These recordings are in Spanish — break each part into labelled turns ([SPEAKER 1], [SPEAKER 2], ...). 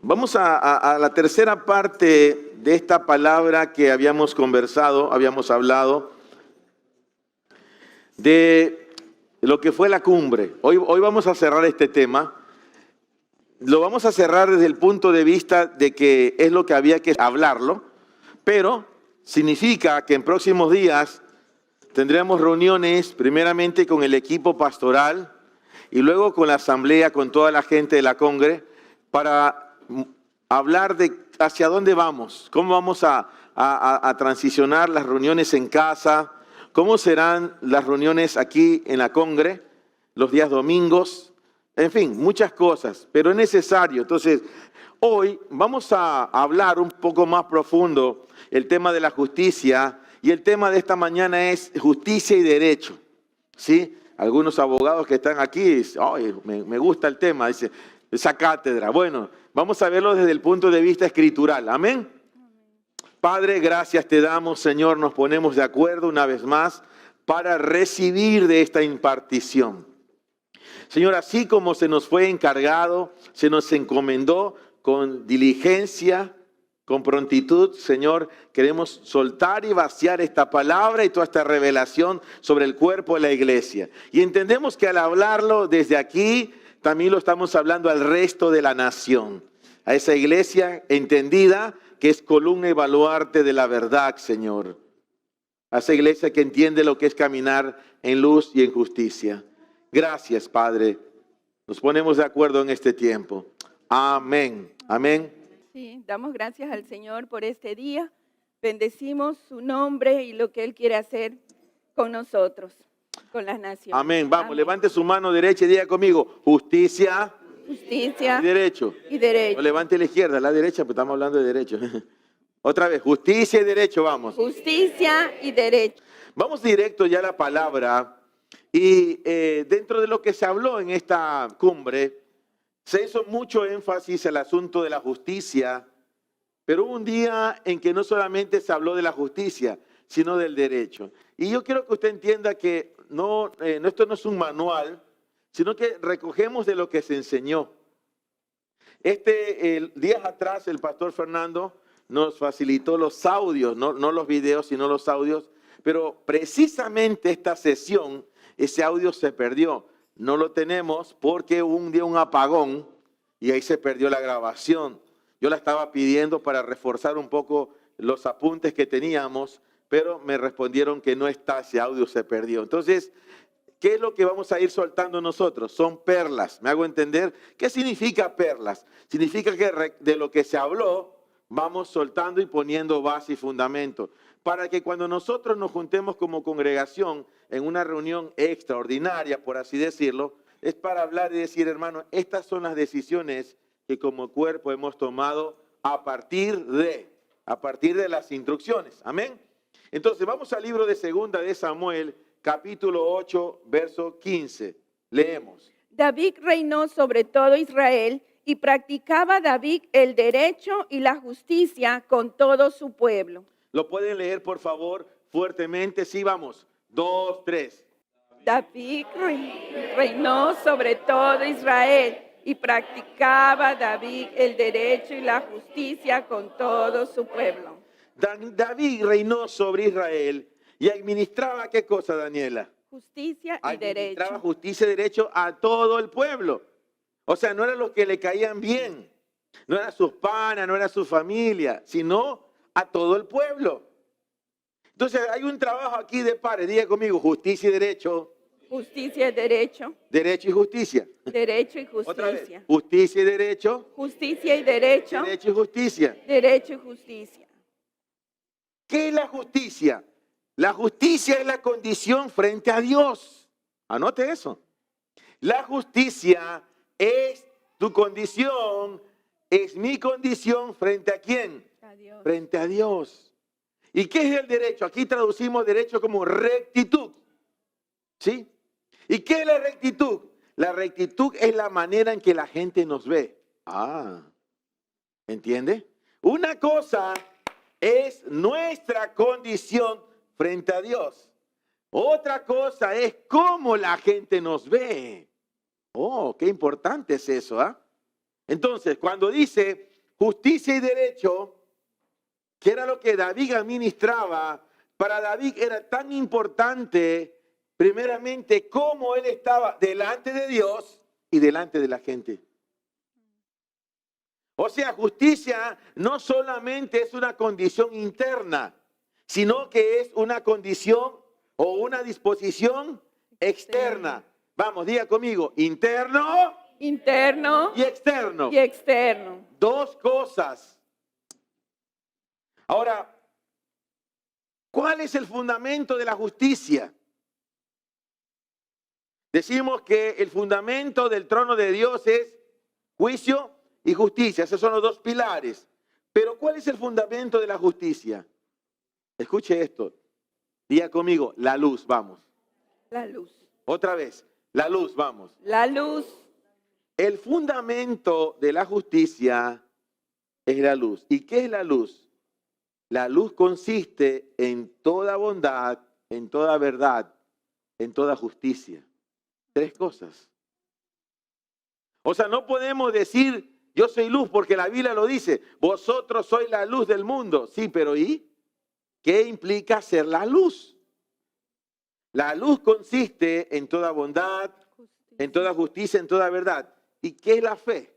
[SPEAKER 1] Vamos a la tercera parte de esta palabra que habíamos conversado, habíamos hablado de lo que fue la cumbre. Hoy vamos a cerrar este tema. Lo vamos a cerrar desde el punto de vista de que es lo que había que hablarlo, pero significa que en próximos días tendremos reuniones primeramente con el equipo pastoral y luego con la asamblea, con toda la gente de la congre, para hablar de hacia dónde vamos, cómo vamos a transicionar las reuniones en casa, cómo serán las reuniones aquí en la congre, los días domingos, en fin, muchas cosas, pero es necesario. Entonces, hoy vamos a hablar un poco más profundo el tema de la justicia, y el tema de esta mañana es justicia y derecho, ¿sí? Algunos abogados que están aquí dicen, "Ay, me gusta el tema", dice, esa cátedra. Bueno, vamos a verlo desde el punto de vista escritural. Amén. Padre, gracias te damos, Señor. Nos ponemos de acuerdo una vez más para recibir de esta impartición. Señor, así como se nos fue encargado, se nos encomendó con diligencia, con prontitud, Señor, queremos soltar y vaciar esta palabra y toda esta revelación sobre el cuerpo de la iglesia. Y entendemos que al hablarlo desde aquí, también lo estamos hablando al resto de la nación, a esa iglesia entendida que es columna y baluarte de la verdad, Señor. A esa iglesia que entiende lo que es caminar en luz y en justicia. Gracias, Padre. Nos ponemos de acuerdo en este tiempo. Amén. Amén.
[SPEAKER 2] Sí, damos gracias al Señor por este día. Bendecimos su nombre y lo que Él quiere hacer con nosotros, con las naciones.
[SPEAKER 1] Amén. Vamos,
[SPEAKER 2] Amén.
[SPEAKER 1] levante su mano derecha y diga conmigo, justicia,
[SPEAKER 2] Justicia
[SPEAKER 1] y derecho.
[SPEAKER 2] y derecho.
[SPEAKER 1] O levante la izquierda, la derecha, pues estamos hablando de derecho. Otra vez, justicia y derecho, vamos.
[SPEAKER 2] Justicia y derecho.
[SPEAKER 1] Vamos directo ya a la palabra. Y dentro de lo que se habló en esta cumbre, se hizo mucho énfasis al asunto de la justicia, pero hubo un día en que no solamente se habló de la justicia, sino del derecho. Y yo quiero que usted entienda que esto no es un manual, sino que recogemos de lo que se enseñó. Días atrás el pastor Fernando nos facilitó los audios, no los videos, sino los audios, pero precisamente esta sesión, ese audio se perdió. No lo tenemos porque hubo un día un apagón y ahí se perdió la grabación. Yo la estaba pidiendo para reforzar un poco los apuntes que teníamos, pero me respondieron que no está, ese audio se perdió. Entonces, ¿qué es lo que vamos a ir soltando nosotros? Son perlas. ¿Me hago entender? ¿Qué significa perlas? Significa que de lo que se habló, vamos soltando y poniendo base y fundamento, para que cuando nosotros nos juntemos como congregación en una reunión extraordinaria, por así decirlo, es para hablar y decir, hermano, estas son las decisiones que como cuerpo hemos tomado a partir de las instrucciones. Amén. Entonces vamos al libro de Segunda de Samuel, capítulo 8, verso 15. Leemos.
[SPEAKER 2] David reinó sobre todo Israel y practicaba David el derecho y la justicia con todo su pueblo.
[SPEAKER 1] ¿Lo pueden leer, por favor, fuertemente? Sí, vamos. 2, 3.
[SPEAKER 2] David reinó sobre todo Israel y practicaba David el derecho y la justicia con todo su pueblo.
[SPEAKER 1] David reinó sobre Israel y administraba, ¿qué cosa, Daniela?
[SPEAKER 2] Justicia y
[SPEAKER 1] Administraba
[SPEAKER 2] derecho.
[SPEAKER 1] justicia y derecho a todo el pueblo. O sea, no eran los que le caían bien, no eran sus panas, no era su familia, sino a todo el pueblo. Entonces hay un trabajo aquí de pares, diga conmigo, justicia y derecho.
[SPEAKER 2] Justicia y derecho.
[SPEAKER 1] Derecho y justicia.
[SPEAKER 2] Derecho y
[SPEAKER 1] Otra vez,
[SPEAKER 2] justicia.
[SPEAKER 1] justicia y derecho.
[SPEAKER 2] Justicia y derecho.
[SPEAKER 1] Derecho y justicia.
[SPEAKER 2] Derecho y justicia.
[SPEAKER 1] ¿Qué es la justicia? La justicia es la condición frente a Dios. Anote eso. La justicia es tu condición, es mi condición frente a ¿quién?
[SPEAKER 2] A Dios.
[SPEAKER 1] Frente a Dios. ¿Y qué es el derecho? Aquí traducimos derecho como rectitud. ¿Sí? ¿Y qué es la rectitud? La rectitud es la manera en que la gente nos ve. ¿Entiende? Una cosa es nuestra condición frente a Dios. Otra cosa es cómo la gente nos ve. Oh, qué importante es eso, ¿ah? Entonces, cuando dice justicia y derecho, que era lo que David administraba, para David era tan importante, primeramente, cómo él estaba delante de Dios y delante de la gente. O sea, justicia no solamente es una condición interna, sino que es una condición o una disposición externa. Vamos, diga conmigo, interno
[SPEAKER 2] Interno
[SPEAKER 1] y externo.
[SPEAKER 2] y externo.
[SPEAKER 1] Dos cosas. Ahora, ¿cuál es el fundamento de la justicia? Decimos que el fundamento del trono de Dios es juicio y justicia. Esos son los dos pilares. Pero ¿cuál es el fundamento de la justicia? Escuche esto. Diga conmigo, la luz, vamos.
[SPEAKER 2] La luz.
[SPEAKER 1] Otra vez, la luz, vamos.
[SPEAKER 2] La luz.
[SPEAKER 1] El fundamento de la justicia es la luz. ¿Y qué es la luz? La luz consiste en toda bondad, en toda verdad, en toda justicia. Tres cosas. O sea, no podemos decir yo soy luz porque la Biblia lo dice. Vosotros sois la luz del mundo. Sí, pero ¿y qué implica ser la luz? La luz consiste en toda bondad, en toda justicia, en toda verdad. ¿Y qué es la fe?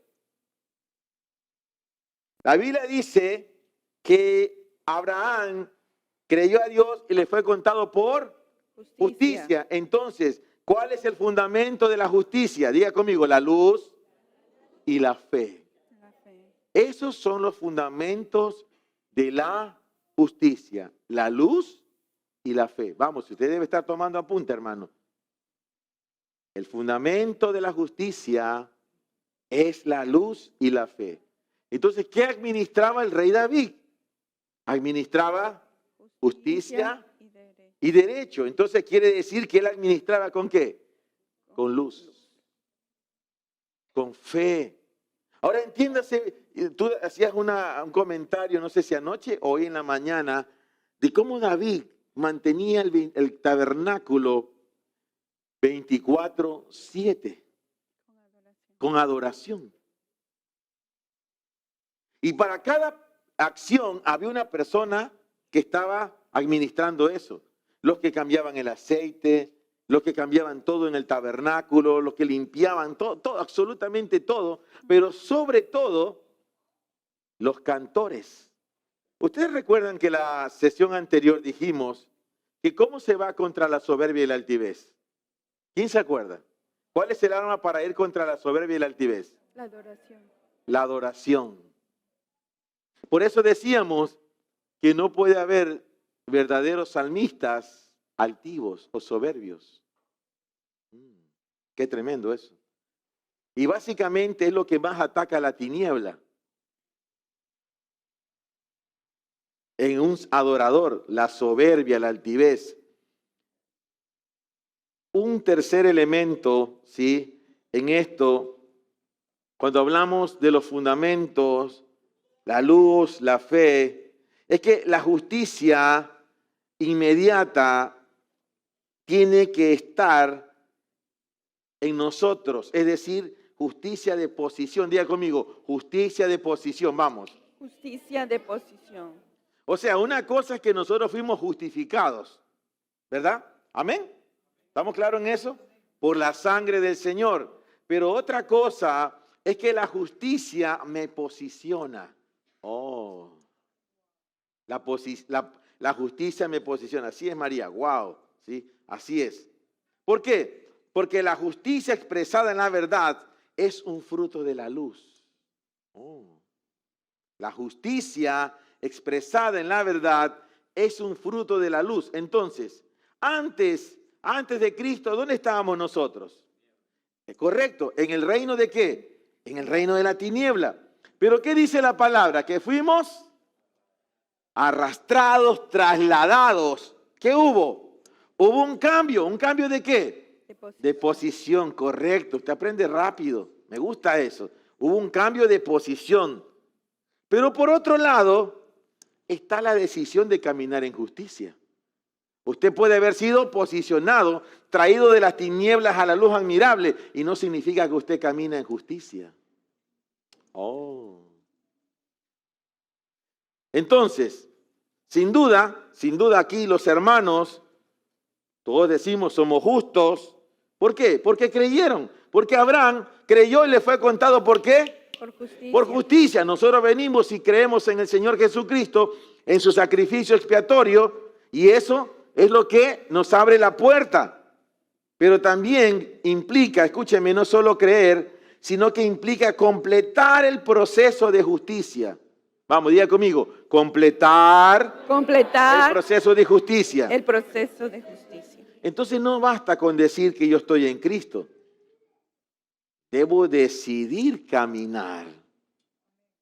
[SPEAKER 1] La Biblia dice que Abraham creyó a Dios y le fue contado por justicia. Entonces, ¿cuál es el fundamento de la justicia? Diga conmigo, la luz y la fe. Esos son los fundamentos de la justicia, la luz y la fe. Vamos, usted debe estar tomando apunte, hermano. El fundamento de la justicia es la luz y la fe. Entonces, ¿qué administraba el rey David? Administraba justicia y derecho. Entonces, quiere decir que él administraba ¿con qué? Con luz, con fe. Ahora entiéndase, tú hacías un comentario, no sé si anoche o hoy en la mañana, de cómo David mantenía el tabernáculo 24/7 con adoración. Y para cada acción había una persona que estaba administrando eso. Los que cambiaban el aceite, los que cambiaban todo en el tabernáculo, los que limpiaban todo, absolutamente todo, pero sobre todo los cantores. Ustedes recuerdan que la sesión anterior dijimos que cómo se va contra la soberbia y la altivez. ¿Quién se acuerda? ¿Cuál es el arma para ir contra la soberbia y la altivez?
[SPEAKER 2] La adoración. La
[SPEAKER 1] adoración. Por eso decíamos que no puede haber verdaderos salmistas altivos o soberbios. Qué tremendo eso. Y básicamente es lo que más ataca a la tiniebla. En un adorador, la soberbia, la altivez. Un tercer elemento, ¿sí? En esto, cuando hablamos de los fundamentos, la luz, la fe, es que la justicia inmediata tiene que estar en nosotros, es decir, justicia de posición. Diga conmigo, justicia de posición, vamos.
[SPEAKER 2] Justicia de posición.
[SPEAKER 1] O sea, una cosa es que nosotros fuimos justificados, ¿verdad? ¿Amén? ¿Estamos claros en eso? Por la sangre del Señor. Pero otra cosa es que la justicia me posiciona. Oh, la justicia me posiciona. Así es, María. Wow, ¿sí? Así es. ¿Por qué? Porque la justicia expresada en la verdad es un fruto de la luz. Oh. La justicia expresada en la verdad es un fruto de la luz. Entonces, antes de Cristo, ¿dónde estábamos nosotros? ¿Es correcto? ¿En el reino de qué? En el reino de la tiniebla. ¿Pero qué dice la palabra? Que fuimos arrastrados, trasladados. ¿Qué hubo? Hubo un cambio ¿de qué? De posición, correcto. Usted aprende rápido, me gusta eso. Hubo un cambio de posición. Pero por otro lado, está la decisión de caminar en justicia. Usted puede haber sido posicionado, traído de las tinieblas a la luz admirable, y no significa que usted camina en justicia. Oh. Entonces, sin duda aquí los hermanos, todos decimos somos justos. ¿Por qué? Porque creyeron. Porque Abraham creyó y le fue contado, ¿por qué?
[SPEAKER 2] Por justicia.
[SPEAKER 1] Por justicia. Nosotros venimos y creemos en el Señor Jesucristo, en su sacrificio expiatorio, y eso es lo que nos abre la puerta. Pero también implica, escúcheme, no solo creer, sino que implica completar el proceso de justicia. Vamos, diga conmigo, completar el proceso de justicia.
[SPEAKER 2] El proceso de justicia.
[SPEAKER 1] Entonces no basta con decir que yo estoy en Cristo. Debo decidir caminar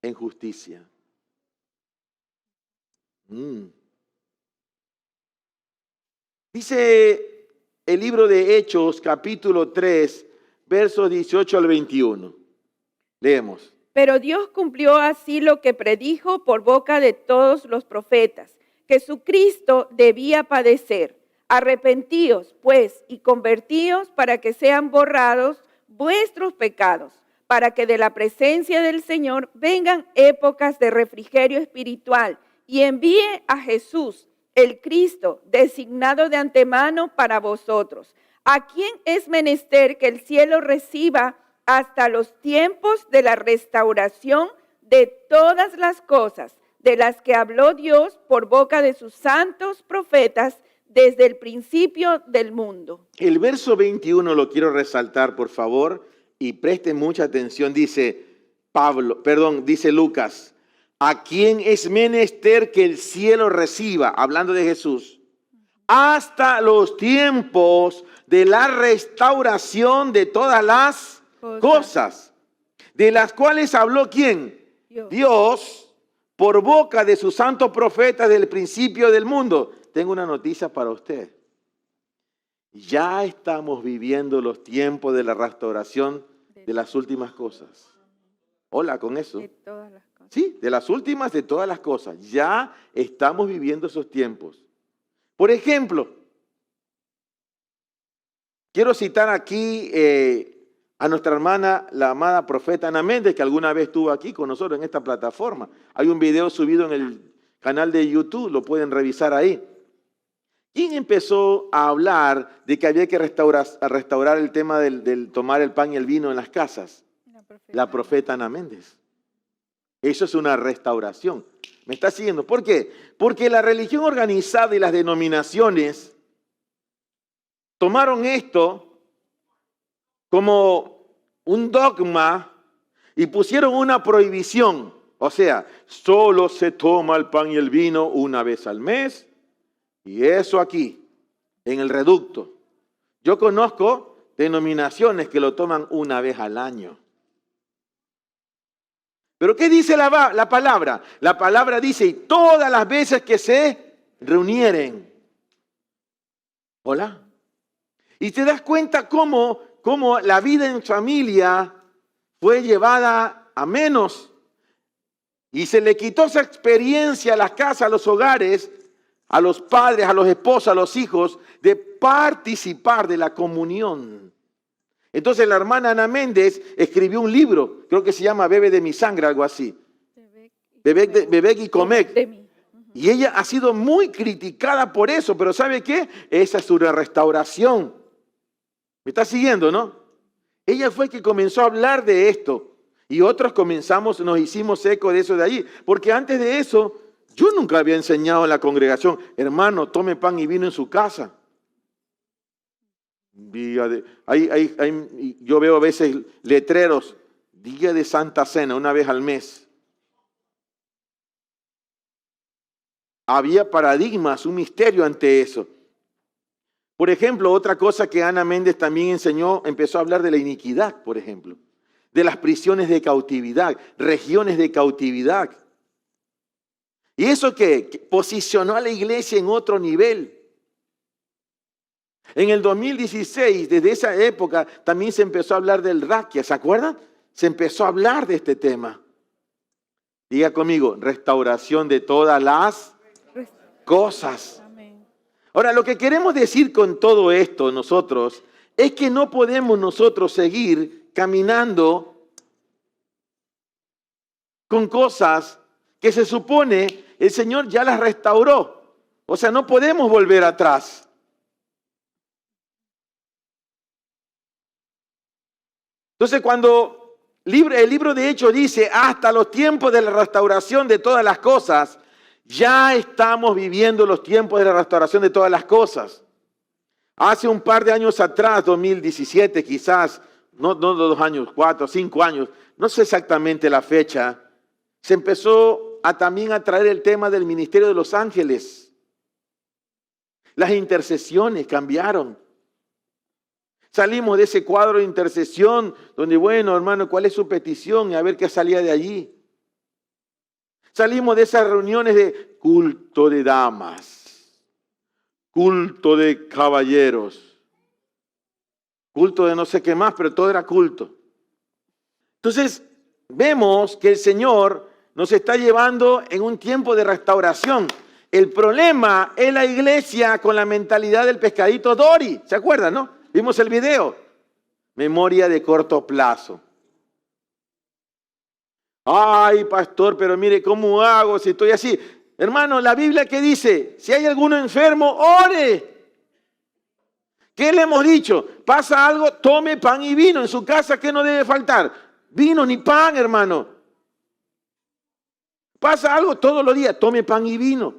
[SPEAKER 1] en justicia. Dice el libro de Hechos, capítulo 3, versos 18 al 21. Leemos.
[SPEAKER 2] Pero Dios cumplió así lo que predijo por boca de todos los profetas, que su Cristo debía padecer. Arrepentíos, pues, y convertíos para que sean borrados vuestros pecados, para que de la presencia del Señor vengan épocas de refrigerio espiritual, y envíe a Jesús, el Cristo, designado de antemano para vosotros, a quien es menester que el cielo reciba hasta los tiempos de la restauración de todas las cosas, de las que habló Dios por boca de sus santos profetas desde el principio del mundo.
[SPEAKER 1] El verso 21 lo quiero resaltar, por favor, y presten mucha atención. Dice Lucas, a quien es menester que el cielo reciba, hablando de Jesús, hasta los tiempos de la restauración de todas las cosas, de las cuales habló ¿quién? Dios, por boca de sus santos profetas del principio del mundo. Tengo una noticia para usted. Ya estamos viviendo los tiempos de la restauración de las últimas cosas. Hola con eso.
[SPEAKER 2] De todas las cosas.
[SPEAKER 1] Sí, de las últimas de todas las cosas. Ya estamos viviendo esos tiempos. Por ejemplo, quiero citar aquí a nuestra hermana, la amada profeta Ana Méndez, que alguna vez estuvo aquí con nosotros en esta plataforma. Hay un video subido en el canal de YouTube, lo pueden revisar ahí. ¿Quién empezó a hablar de que había que restaurar el tema del tomar el pan y el vino en las casas? La profeta Ana Méndez. Eso es una restauración. ¿Me está siguiendo? ¿Por qué? Porque la religión organizada y las denominaciones tomaron esto como un dogma y pusieron una prohibición. O sea, solo se toma el pan y el vino una vez al mes. Y eso aquí, en el reducto. Yo conozco denominaciones que lo toman una vez al año. ¿Pero qué dice la palabra? La palabra dice, y todas las veces que se reunieren. ¿Hola? Y te das cuenta cómo la vida en familia fue llevada a menos. Y se le quitó esa experiencia a las casas, a los hogares, a los padres, a los esposos, a los hijos, de participar de la comunión. Entonces la hermana Ana Méndez escribió un libro, creo que se llama Bebe de mi sangre, algo así. Bebé y Comec. Y ella ha sido muy criticada por eso, pero ¿sabe qué? Esa es una restauración. ¿Me está siguiendo, no? Ella fue que comenzó a hablar de esto. Y otros nos hicimos eco de eso de allí. Porque antes de eso, yo nunca había enseñado a la congregación, hermano, tome pan y vino en su casa. Yo veo a veces letreros, día de Santa Cena, una vez al mes. Había paradigmas, un misterio ante eso. Por ejemplo, otra cosa que Ana Méndez también enseñó, empezó a hablar de la iniquidad, por ejemplo. De las prisiones de cautividad, regiones de cautividad. ¿Y eso qué? Posicionó a la iglesia en otro nivel. En el 2016, desde esa época, también se empezó a hablar del raquia, ¿se acuerdan? Se empezó a hablar de este tema. Diga conmigo, restauración de todas las cosas. Ahora, lo que queremos decir con todo esto nosotros, es que no podemos nosotros seguir caminando con cosas que se supone el Señor ya las restauró. O sea, no podemos volver atrás. Entonces, cuando el libro de Hechos dice, hasta los tiempos de la restauración de todas las cosas, ya estamos viviendo los tiempos de la restauración de todas las cosas. Hace un par de años atrás, 2017 quizás, no 2 años, 4, 5 años, no sé exactamente la fecha, se empezó también a traer el tema del ministerio de los ángeles. Las intercesiones cambiaron. Salimos de ese cuadro de intercesión donde, bueno, hermano, ¿cuál es su petición? Y a ver qué salía de allí. Salimos de esas reuniones de culto de damas, culto de caballeros, culto de no sé qué más, pero todo era culto. Entonces, vemos que el Señor nos está llevando en un tiempo de restauración. El problema es la iglesia con la mentalidad del pescadito Dory. ¿Se acuerdan, no? Vimos el video. Memoria de corto plazo. Ay, pastor, pero mire, ¿cómo hago si estoy así? Hermano, la Biblia que dice, si hay alguno enfermo, ore. ¿Qué le hemos dicho? Pasa algo, tome pan y vino. En su casa, ¿qué no debe faltar? Vino ni pan, hermano. Pasa algo todos los días, tome pan y vino.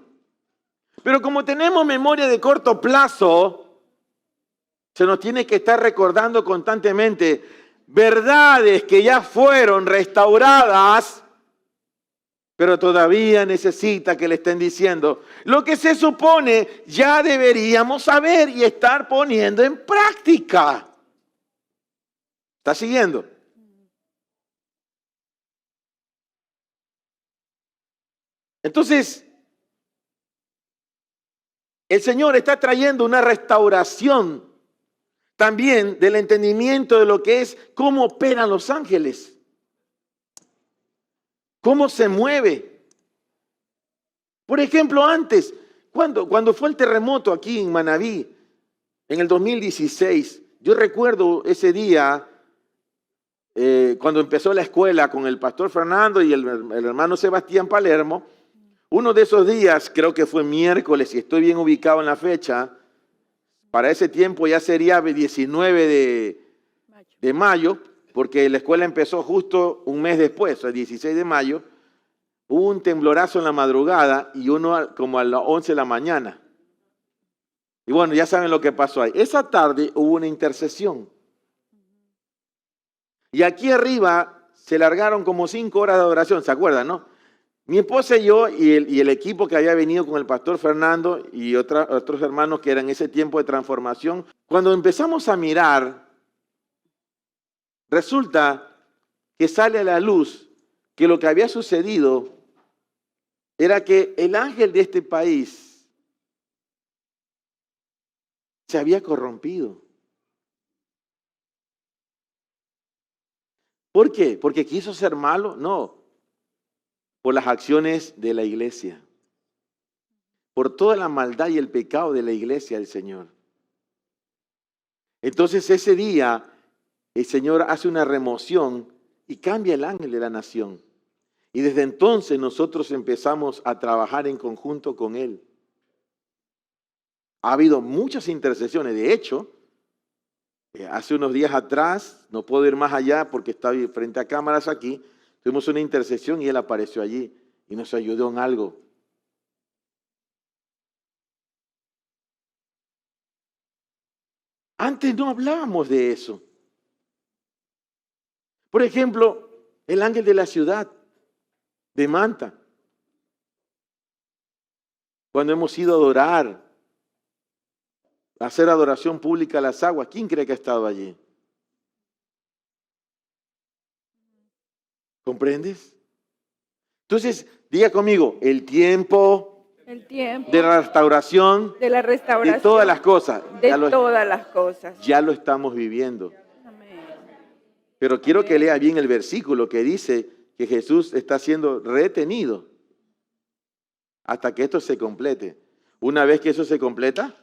[SPEAKER 1] Pero como tenemos memoria de corto plazo, se nos tiene que estar recordando constantemente verdades que ya fueron restauradas, pero todavía necesita que le estén diciendo lo que se supone ya deberíamos saber y estar poniendo en práctica. ¿Está siguiendo? Entonces, el Señor está trayendo una restauración también del entendimiento de lo que es cómo operan los ángeles, cómo se mueve. Por ejemplo, antes, cuando fue el terremoto aquí en Manabí, en el 2016, yo recuerdo ese día, cuando empezó la escuela con el pastor Fernando y el hermano Sebastián Palermo. Uno de esos días, creo que fue miércoles, y estoy bien ubicado en la fecha, para ese tiempo ya sería 19 de mayo, porque la escuela empezó justo un mes después, el 16 de mayo, hubo un temblorazo en la madrugada y uno como a las 11 de la mañana. Y bueno, ya saben lo que pasó ahí. Esa tarde hubo una intercesión. Y aquí arriba se largaron como 5 horas de adoración, ¿se acuerdan, no? Mi esposa y yo y el equipo que había venido con el pastor Fernando y otros hermanos que eran en ese tiempo de transformación, cuando empezamos a mirar, resulta que sale a la luz que lo que había sucedido era que el ángel de este país se había corrompido. ¿Por qué? ¿Porque quiso ser malo? No. Por las acciones de la iglesia, por toda la maldad y el pecado de la iglesia del Señor. Entonces ese día el Señor hace una remoción y cambia el ángel de la nación. Y desde entonces nosotros empezamos a trabajar en conjunto con Él. Ha habido muchas intercesiones. De hecho, hace unos días atrás, no puedo ir más allá porque estaba frente a cámaras aquí, tuvimos una intercesión y Él apareció allí y nos ayudó en algo. Antes no hablábamos de eso. Por ejemplo, el ángel de la ciudad de Manta. Cuando hemos ido a adorar, a hacer adoración pública a las aguas, ¿quién cree que ha estado allí? ¿Comprendes? Entonces, diga conmigo, el tiempo de la restauración de todas las cosas. Ya lo estamos viviendo.
[SPEAKER 2] Amén.
[SPEAKER 1] Pero quiero que lea bien el versículo que dice que Jesús está siendo retenido hasta que esto se complete. Una vez que eso se completa,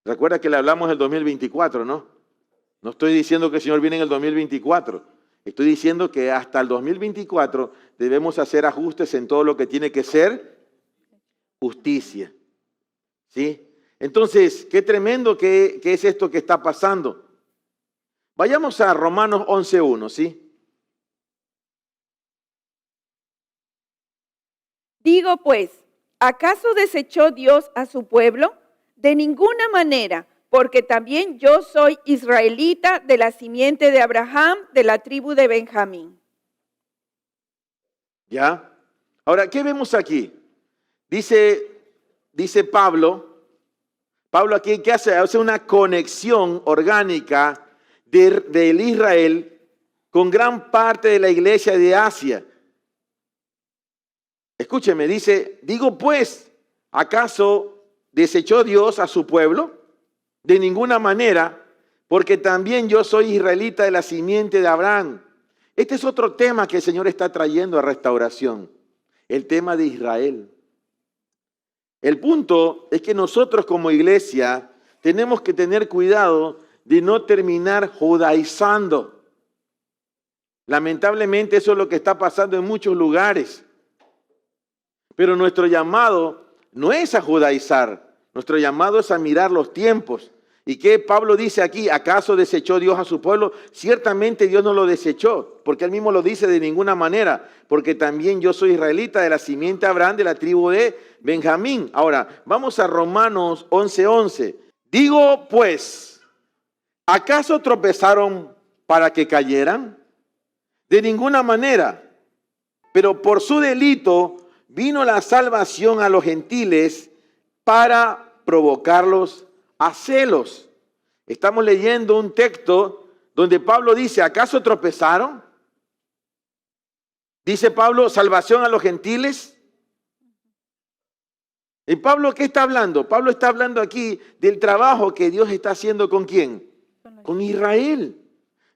[SPEAKER 1] recuerda que le hablamos del 2024, ¿no? No estoy diciendo que el Señor viene en el 2024. Estoy diciendo que hasta el 2024 debemos hacer ajustes en todo lo que tiene que ser justicia. ¿Sí? Entonces, qué tremendo que es esto que está pasando. Vayamos a Romanos 11:1, ¿sí?
[SPEAKER 2] Digo pues, ¿acaso desechó Dios a su pueblo? De ninguna manera, porque también yo soy israelita de la simiente de Abraham, de la tribu de Benjamín.
[SPEAKER 1] ¿Ya? Ahora, ¿qué vemos aquí? Dice Pablo aquí, ¿qué hace? Hace una conexión orgánica del Israel con gran parte de la iglesia de Asia. Escúcheme, dice, digo pues, ¿acaso desechó Dios a su pueblo? De ninguna manera, porque también yo soy israelita de la simiente de Abraham. Este es otro tema que el Señor está trayendo a restauración, el tema de Israel. El punto es que nosotros como iglesia tenemos que tener cuidado de no terminar judaizando. Lamentablemente eso es lo que está pasando en muchos lugares. Pero nuestro llamado no es a judaizar, nuestro llamado es a mirar los tiempos. ¿Y qué Pablo dice aquí? ¿Acaso desechó Dios a su pueblo? Ciertamente Dios no lo desechó, porque él mismo lo dice de ninguna manera, porque también yo soy israelita de la simiente de Abraham, de la tribu de Benjamín. Ahora, vamos a Romanos 11:11. Digo pues, ¿acaso tropezaron para que cayeran? De ninguna manera, pero por su delito vino la salvación a los gentiles para provocarlos a celos. Estamos leyendo un texto donde Pablo dice, ¿acaso tropezaron? Dice Pablo, salvación a los gentiles. ¿Y Pablo qué está hablando? Pablo está hablando aquí del trabajo que Dios está haciendo ¿con quién? Con Israel.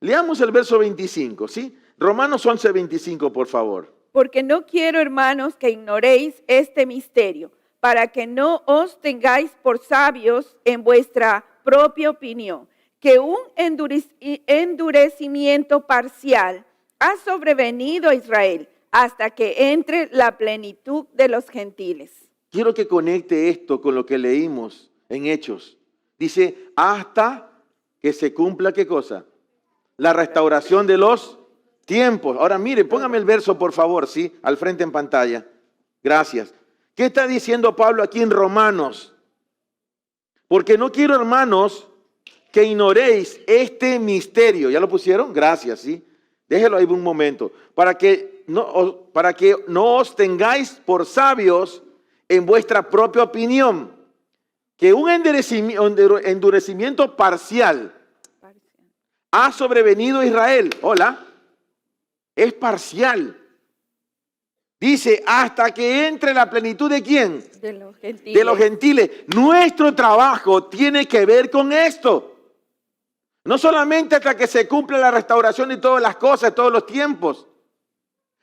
[SPEAKER 1] Leamos el verso 25, ¿sí? Romanos 11:25, por favor.
[SPEAKER 2] Porque no quiero, hermanos, que ignoréis este misterio, para que no os tengáis por sabios en vuestra propia opinión, que un endurecimiento parcial ha sobrevenido a Israel hasta que entre la plenitud de los gentiles.
[SPEAKER 1] Quiero que conecte esto con lo que leímos en Hechos. Dice, hasta que se cumpla, ¿qué cosa? La restauración de los tiempos. Ahora mire, póngame el verso por favor, ¿sí? Al frente en pantalla. Gracias. ¿Qué está diciendo Pablo aquí en Romanos? Porque no quiero, hermanos, que ignoréis este misterio. ¿Ya lo pusieron? Gracias, ¿sí? Déjelo ahí un momento. Para que no os tengáis por sabios en vuestra propia opinión. Que un endurecimiento parcial ha sobrevenido a Israel. Hola. Es parcial. Dice, hasta que entre la plenitud ¿de quién?
[SPEAKER 2] De los gentiles.
[SPEAKER 1] De los gentiles. Nuestro trabajo tiene que ver con esto. No solamente hasta que se cumpla la restauración de todas las cosas, todos los tiempos,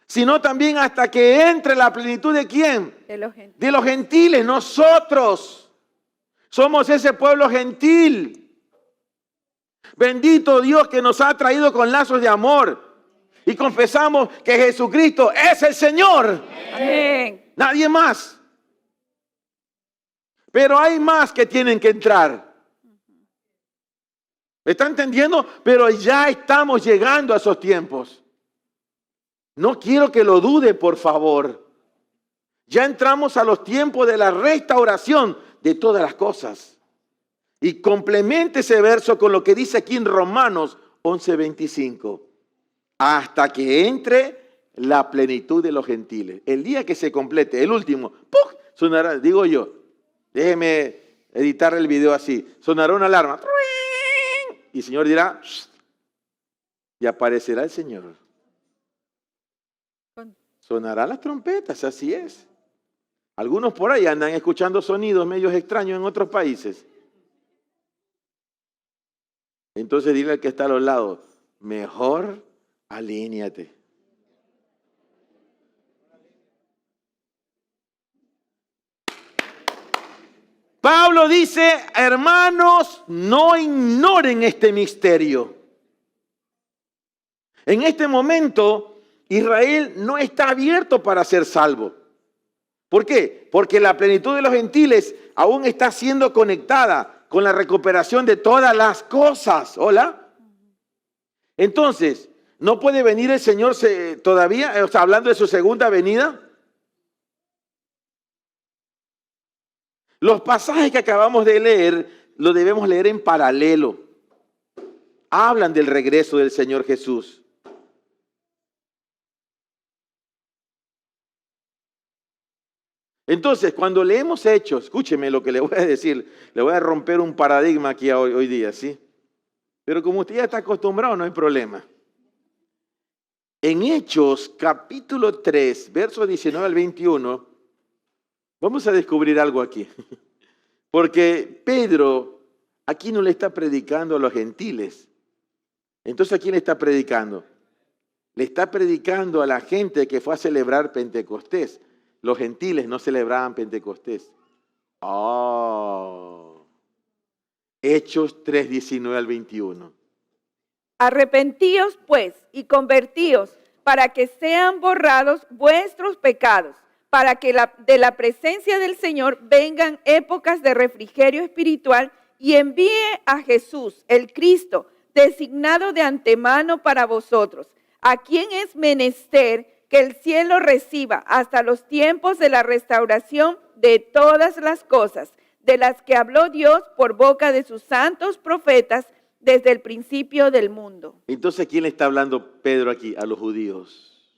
[SPEAKER 1] sino también hasta que entre la plenitud ¿de quién?
[SPEAKER 2] De los gentiles.
[SPEAKER 1] De los gentiles. Nosotros somos ese pueblo gentil. Bendito Dios que nos ha traído con lazos de amor. Y confesamos que Jesucristo es el Señor.
[SPEAKER 2] Amén.
[SPEAKER 1] Nadie más. Pero hay más que tienen que entrar. ¿Me está entendiendo? Pero ya estamos llegando a esos tiempos. No quiero que lo dude, por favor. Ya entramos a los tiempos de la restauración de todas las cosas. Y complemente ese verso con lo que dice aquí en Romanos 11:25. Hasta que entre la plenitud de los gentiles. El día que se complete, el último, ¡puf! Sonará, digo yo, déjeme editar el video así, sonará una alarma. Y el Señor dirá, ¡shh! Y aparecerá el Señor. Sonarán las trompetas, así es. Algunos por ahí andan escuchando sonidos medios extraños en otros países. Entonces dile al que está a los lados, mejor alíñate. Pablo dice, hermanos, no ignoren este misterio. En este momento, Israel no está abierto para ser salvo. ¿Por qué? Porque la plenitud de los gentiles aún está siendo conectada con la recuperación de todas las cosas. ¿Hola? Entonces, ¿no puede venir el Señor todavía, hablando de su segunda venida? Los pasajes que acabamos de leer, los debemos leer en paralelo. Hablan del regreso del Señor Jesús. Entonces, cuando leemos Hechos, escúcheme lo que le voy a decir, le voy a romper un paradigma aquí hoy día, ¿sí? Pero como usted ya está acostumbrado, no hay problema. En Hechos, capítulo 3, versos 19 al 21, vamos a descubrir algo aquí. Porque Pedro aquí no le está predicando a los gentiles. Entonces, ¿a quién le está predicando? Le está predicando a la gente que fue a celebrar Pentecostés. Los gentiles no celebraban Pentecostés. Hechos 3, 19 al 21.
[SPEAKER 2] Arrepentíos pues y convertíos para que sean borrados vuestros pecados, para que de la presencia del Señor vengan épocas de refrigerio espiritual y envíe a Jesús, el Cristo, designado de antemano para vosotros, a quien es menester que el cielo reciba hasta los tiempos de la restauración de todas las cosas, de las que habló Dios por boca de sus santos profetas desde el principio del mundo.
[SPEAKER 1] Entonces, ¿a quién le está hablando Pedro aquí? A los judíos.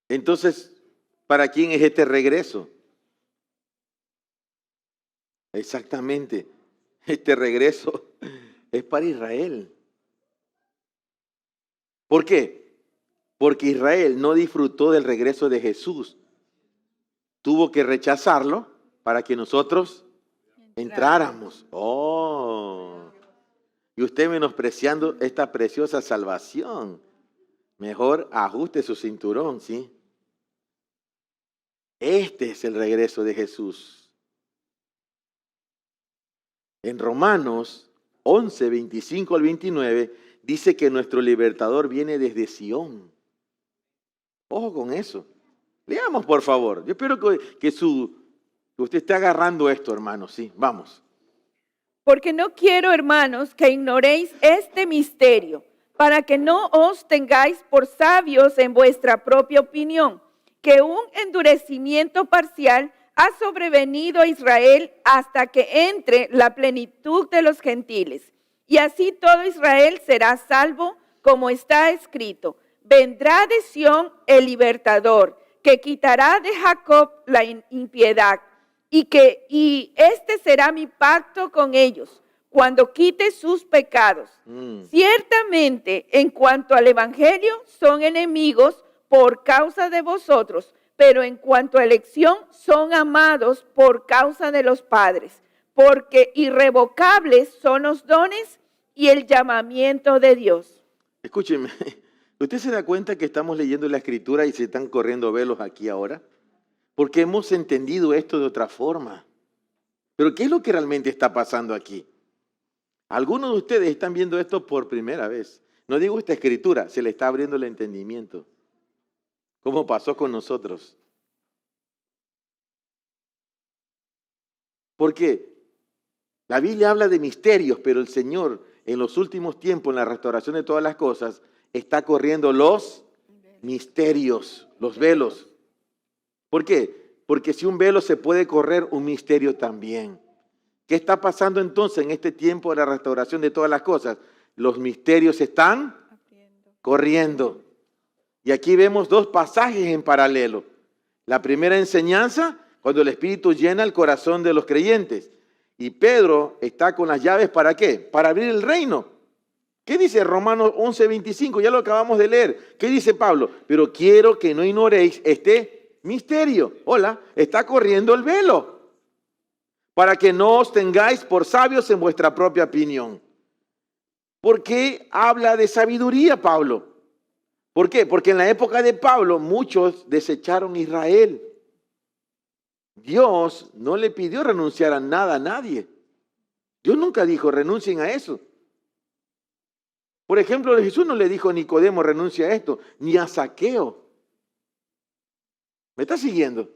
[SPEAKER 1] Entonces, ¿para quién es este regreso? Exactamente, este regreso es para Israel. ¿Por qué? Porque Israel no disfrutó del regreso de Jesús. Tuvo que rechazarlo para que nosotros entráramos. Y usted menospreciando esta preciosa salvación. Mejor ajuste su cinturón, ¿sí? Este es el regreso de Jesús. En Romanos 11, 25 al 29, dice que nuestro libertador viene desde Sión. Ojo con eso. Leamos, por favor. Yo espero que usted esté agarrando esto, hermano. Sí, vamos.
[SPEAKER 2] Porque no quiero, hermanos, que ignoréis este misterio, para que no os tengáis por sabios en vuestra propia opinión, que un endurecimiento parcial ha sobrevenido a Israel hasta que entre la plenitud de los gentiles. Y así todo Israel será salvo, como está escrito. Vendrá de Sión el libertador, que quitará de Jacob la impiedad. Y este será mi pacto con ellos, cuando quite sus pecados. Ciertamente, en cuanto al evangelio, son enemigos por causa de vosotros, pero en cuanto a elección, son amados por causa de los padres, porque irrevocables son los dones y el llamamiento de Dios.
[SPEAKER 1] Escúcheme, ¿usted se da cuenta que estamos leyendo la Escritura y se están corriendo velos aquí ahora? Porque hemos entendido esto de otra forma. Pero ¿qué es lo que realmente está pasando aquí? Algunos de ustedes están viendo esto por primera vez. No digo esta Escritura, se le está abriendo el entendimiento. ¿Cómo pasó con nosotros? Porque la Biblia habla de misterios, pero el Señor en los últimos tiempos, en la restauración de todas las cosas, está corriendo los misterios, los velos. ¿Por qué? Porque si un velo se puede correr, un misterio también. ¿Qué está pasando entonces en este tiempo de la restauración de todas las cosas? Los misterios están corriendo. Y aquí vemos dos pasajes en paralelo. La primera enseñanza, cuando el Espíritu llena el corazón de los creyentes. Y Pedro está con las llaves, ¿para qué? Para abrir el reino. ¿Qué dice Romanos 11, 25? Ya lo acabamos de leer. ¿Qué dice Pablo? Pero quiero que no ignoréis este misterio. Hola, está corriendo el velo. Para que no os tengáis por sabios en vuestra propia opinión. ¿Por qué habla de sabiduría Pablo? ¿Por qué? Porque en la época de Pablo muchos desecharon Israel. Dios no le pidió renunciar a nada a nadie. Dios nunca dijo, renuncien a eso. Por ejemplo, Jesús no le dijo a Nicodemo, renuncia a esto, ni a Zaqueo. ¿Me está siguiendo?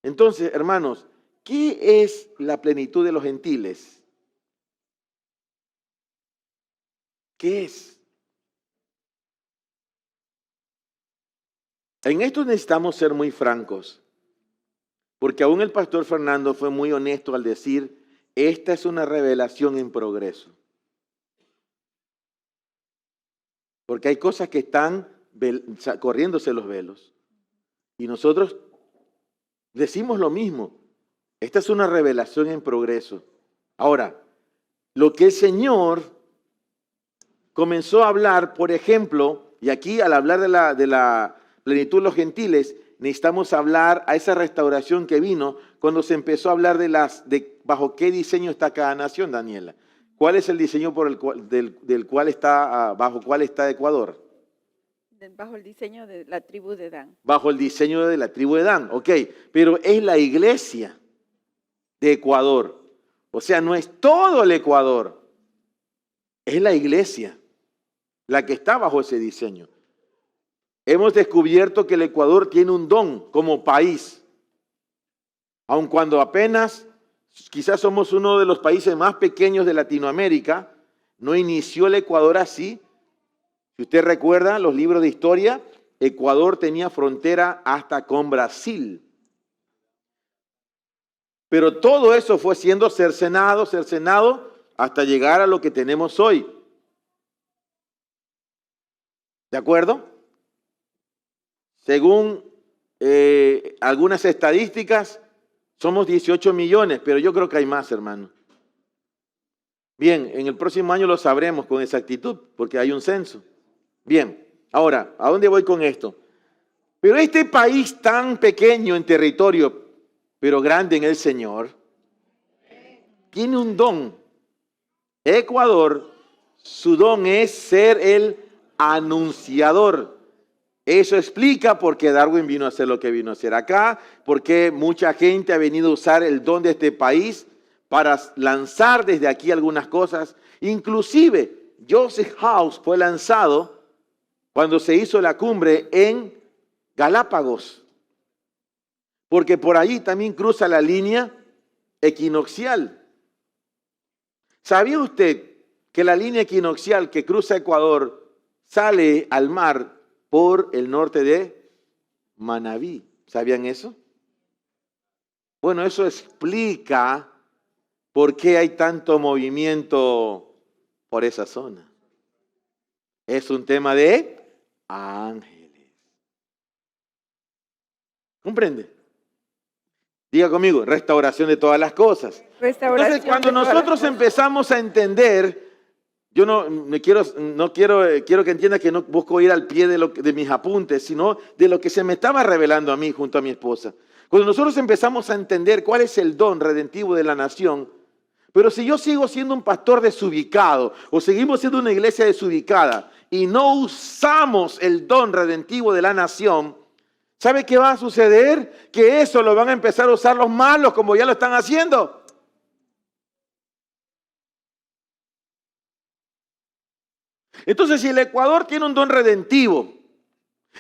[SPEAKER 1] Entonces, hermanos, ¿qué es la plenitud de los gentiles? ¿Qué es? En esto necesitamos ser muy francos, porque aún el pastor Fernando fue muy honesto al decir, esta es una revelación en progreso. Porque hay cosas que están corriéndose los velos. Y nosotros decimos lo mismo. Esta es una revelación en progreso. Ahora, lo que el Señor comenzó a hablar, por ejemplo, y aquí al hablar de la plenitud de los gentiles, necesitamos hablar a esa restauración que vino cuando se empezó a hablar de bajo qué diseño está cada nación, Daniela. ¿Cuál es el diseño del cual está, bajo cuál está Ecuador?
[SPEAKER 2] Bajo el diseño de la tribu de Dan.
[SPEAKER 1] Bajo el diseño de la tribu de Dan, ok. Pero es la iglesia de Ecuador. O sea, no es todo el Ecuador. Es la iglesia la que está bajo ese diseño. Hemos descubierto que el Ecuador tiene un don como país. Aun cuando apenas, quizás somos uno de los países más pequeños de Latinoamérica, no inició el Ecuador así. Si usted recuerda los libros de historia, Ecuador tenía frontera hasta con Brasil. Pero todo eso fue siendo cercenado hasta llegar a lo que tenemos hoy. ¿De acuerdo? Según algunas estadísticas, somos 18 millones, pero yo creo que hay más, hermano. Bien, en el próximo año lo sabremos con exactitud, porque hay un censo. Bien, ahora, ¿a dónde voy con esto? Pero este país tan pequeño en territorio, pero grande en el Señor, tiene un don. Ecuador, su don es ser el anunciador. Eso explica por qué Darwin vino a hacer lo que vino a hacer acá, por qué mucha gente ha venido a usar el don de este país para lanzar desde aquí algunas cosas. Inclusive, Joseph House fue lanzado cuando se hizo la cumbre en Galápagos, porque por allí también cruza la línea equinoccial. ¿Sabía usted que la línea equinoccial que cruza Ecuador sale al mar por el norte de Manabí? ¿Sabían eso? Bueno, eso explica por qué hay tanto movimiento por esa zona. Es un tema de ángeles. ¿Comprende? Diga conmigo, restauración de todas las cosas. Entonces, cuando nosotros empezamos a entender, yo quiero que entienda que no busco ir al pie de mis apuntes, sino de lo que se me estaba revelando a mí junto a mi esposa. Cuando nosotros empezamos a entender cuál es el don redentivo de la nación, pero si yo sigo siendo un pastor desubicado o seguimos siendo una iglesia desubicada y no usamos el don redentivo de la nación, ¿sabe qué va a suceder? Que eso lo van a empezar a usar los malos como ya lo están haciendo. Entonces, si el Ecuador tiene un don redentivo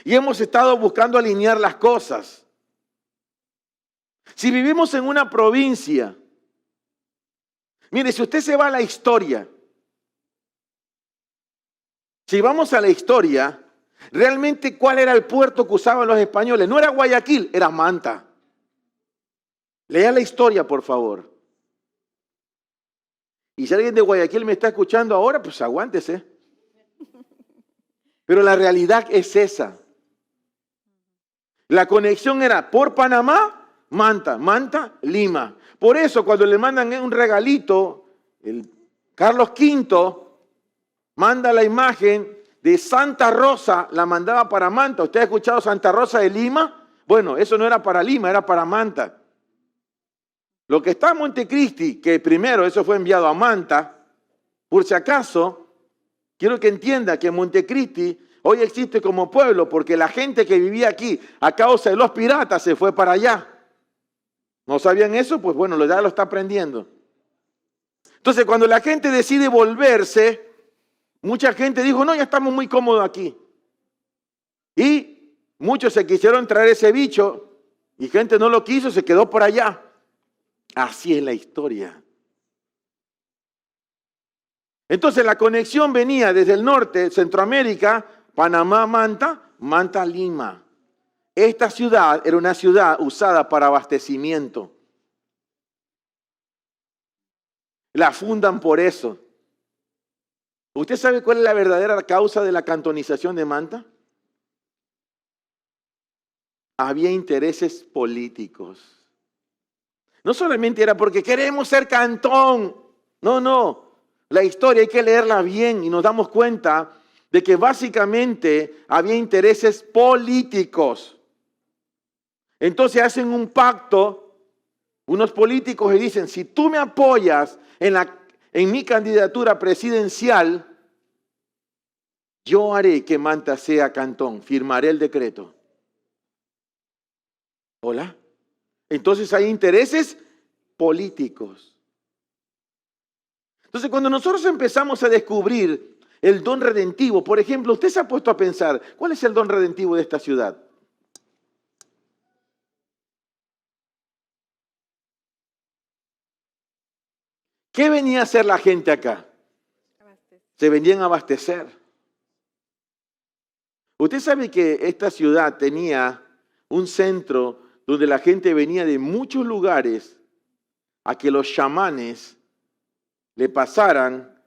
[SPEAKER 1] y hemos estado buscando alinear las cosas, si vivimos en una provincia, mire, si usted se va a la historia, si vamos a la historia, realmente ¿cuál era el puerto que usaban los españoles? No era Guayaquil, era Manta. Lea la historia, por favor. Y si alguien de Guayaquil me está escuchando ahora, pues aguántese. Pero la realidad es esa. La conexión era por Panamá, Manta, Lima. Por eso cuando le mandan un regalito, el Carlos V manda la imagen de Santa Rosa, la mandaba para Manta. ¿Usted ha escuchado Santa Rosa de Lima? Bueno, eso no era para Lima, era para Manta. Lo que está en Montecristi, que primero eso fue enviado a Manta, por si acaso, quiero que entienda que Montecristi hoy existe como pueblo porque la gente que vivía aquí a causa de los piratas se fue para allá. ¿No sabían eso? Pues bueno, ya lo está aprendiendo. Entonces, cuando la gente decide volverse, mucha gente dijo, no, ya estamos muy cómodos aquí. Y muchos se quisieron traer ese bicho y gente no lo quiso, se quedó por allá. Así es la historia. Entonces la conexión venía desde el norte, Centroamérica, Panamá, Manta, Manta, Lima. Esta ciudad era una ciudad usada para abastecimiento. La fundan por eso. ¿Usted sabe cuál es la verdadera causa de la cantonización de Manta? Había intereses políticos. No solamente era porque queremos ser cantón. No. La historia hay que leerla bien y nos damos cuenta de que básicamente había intereses políticos. Entonces hacen un pacto, unos políticos, y dicen, si tú me apoyas en mi candidatura presidencial, yo haré que Manta sea cantón, firmaré el decreto. ¿Hola? Entonces hay intereses políticos. Entonces, cuando nosotros empezamos a descubrir el don redentivo, por ejemplo, usted se ha puesto a pensar, ¿cuál es el don redentivo de esta ciudad? ¿Qué venía a hacer la gente acá? Se venían a abastecer. Usted sabe que esta ciudad tenía un centro donde la gente venía de muchos lugares a que los chamanes le pasaran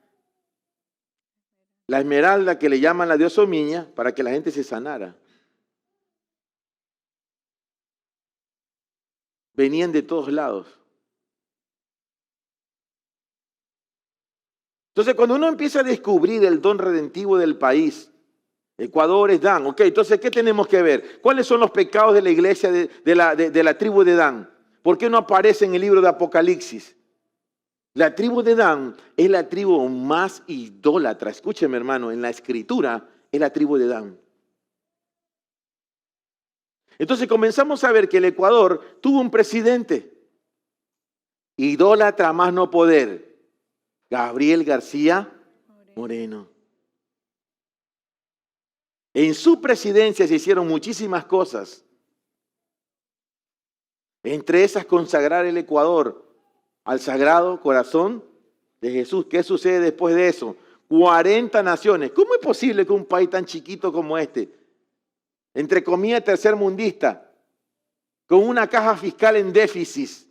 [SPEAKER 1] la esmeralda que le llaman la diosa Omiña para que la gente se sanara. Venían de todos lados. Entonces, cuando uno empieza a descubrir el don redentivo del país, Ecuador es Dan, ok, entonces, ¿qué tenemos que ver? ¿Cuáles son los pecados de la iglesia de la tribu de Dan? ¿Por qué no aparece en el libro de Apocalipsis? La tribu de Dan es la tribu más idólatra. Escúcheme, hermano, en la escritura es la tribu de Dan. Entonces comenzamos a ver que el Ecuador tuvo un presidente, idólatra más no poder, Gabriel García Moreno. En su presidencia se hicieron muchísimas cosas. Entre esas, consagrar el Ecuador al Sagrado Corazón de Jesús. ¿Qué sucede después de eso? 40 naciones. ¿Cómo es posible que un país tan chiquito como este, entre comillas tercermundista, con una caja fiscal en déficit,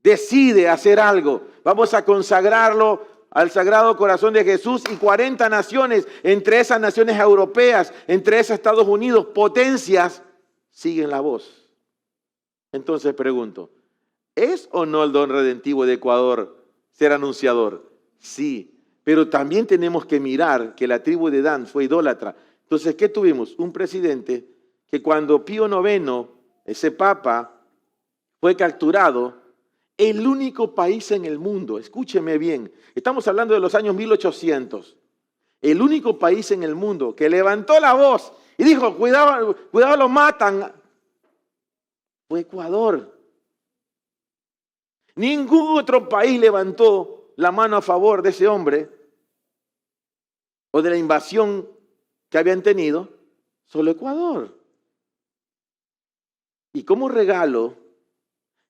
[SPEAKER 1] decide hacer algo? Vamos a consagrarlo al Sagrado Corazón de Jesús, y 40 naciones, entre esas naciones europeas, entre esas Estados Unidos, potencias, siguen la voz. Entonces pregunto, ¿es o no el don redentivo de Ecuador ser anunciador? Sí, pero también tenemos que mirar que la tribu de Dan fue idólatra. Entonces, ¿qué tuvimos? Un presidente que cuando Pío IX, ese papa, fue capturado, el único país en el mundo, escúcheme bien, estamos hablando de los años 1800, el único país en el mundo que levantó la voz y dijo, cuidado, lo matan, fue Ecuador. Ningún otro país levantó la mano a favor de ese hombre o de la invasión que habían tenido, solo Ecuador. Y como regalo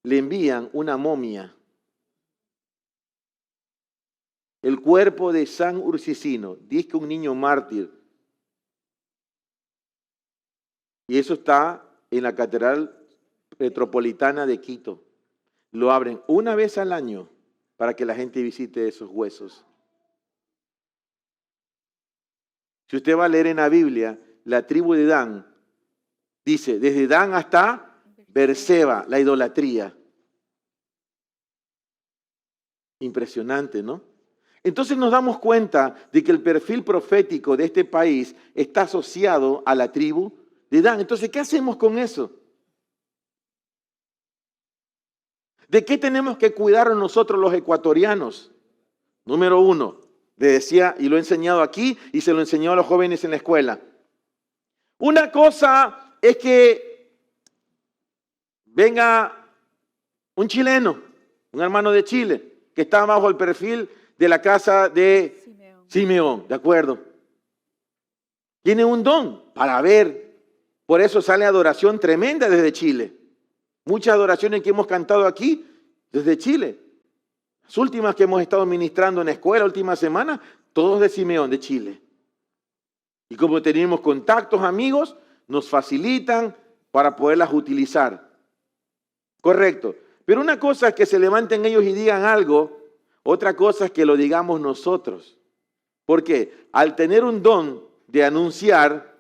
[SPEAKER 1] le envían una momia, el cuerpo de San Ursicino, dice que un niño mártir. Y eso está en la Catedral Metropolitana de Quito. Lo abren una vez al año para que la gente visite esos huesos. Si usted va a leer en la Biblia, la tribu de Dan dice, desde Dan hasta Berseba, la idolatría. Impresionante, ¿no? Entonces nos damos cuenta de que el perfil profético de este país está asociado a la tribu de Dan. Entonces, ¿qué hacemos con eso? ¿De qué tenemos que cuidar nosotros los ecuatorianos? Número uno, le decía, y lo he enseñado aquí, y se lo enseñó a los jóvenes en la escuela. Una cosa es que venga un chileno, un hermano de Chile, que está bajo el perfil de la casa de Simeón, ¿de acuerdo? Tiene un don para ver. Por eso sale adoración tremenda desde Chile. Muchas adoraciones que hemos cantado aquí desde Chile. Las últimas que hemos estado ministrando en la escuela, última semana, todos de Simeón, de Chile. Y como tenemos contactos, amigos, nos facilitan para poderlas utilizar. Correcto. Pero una cosa es que se levanten ellos y digan algo, otra cosa es que lo digamos nosotros. ¿Por qué? Al tener un don de anunciar,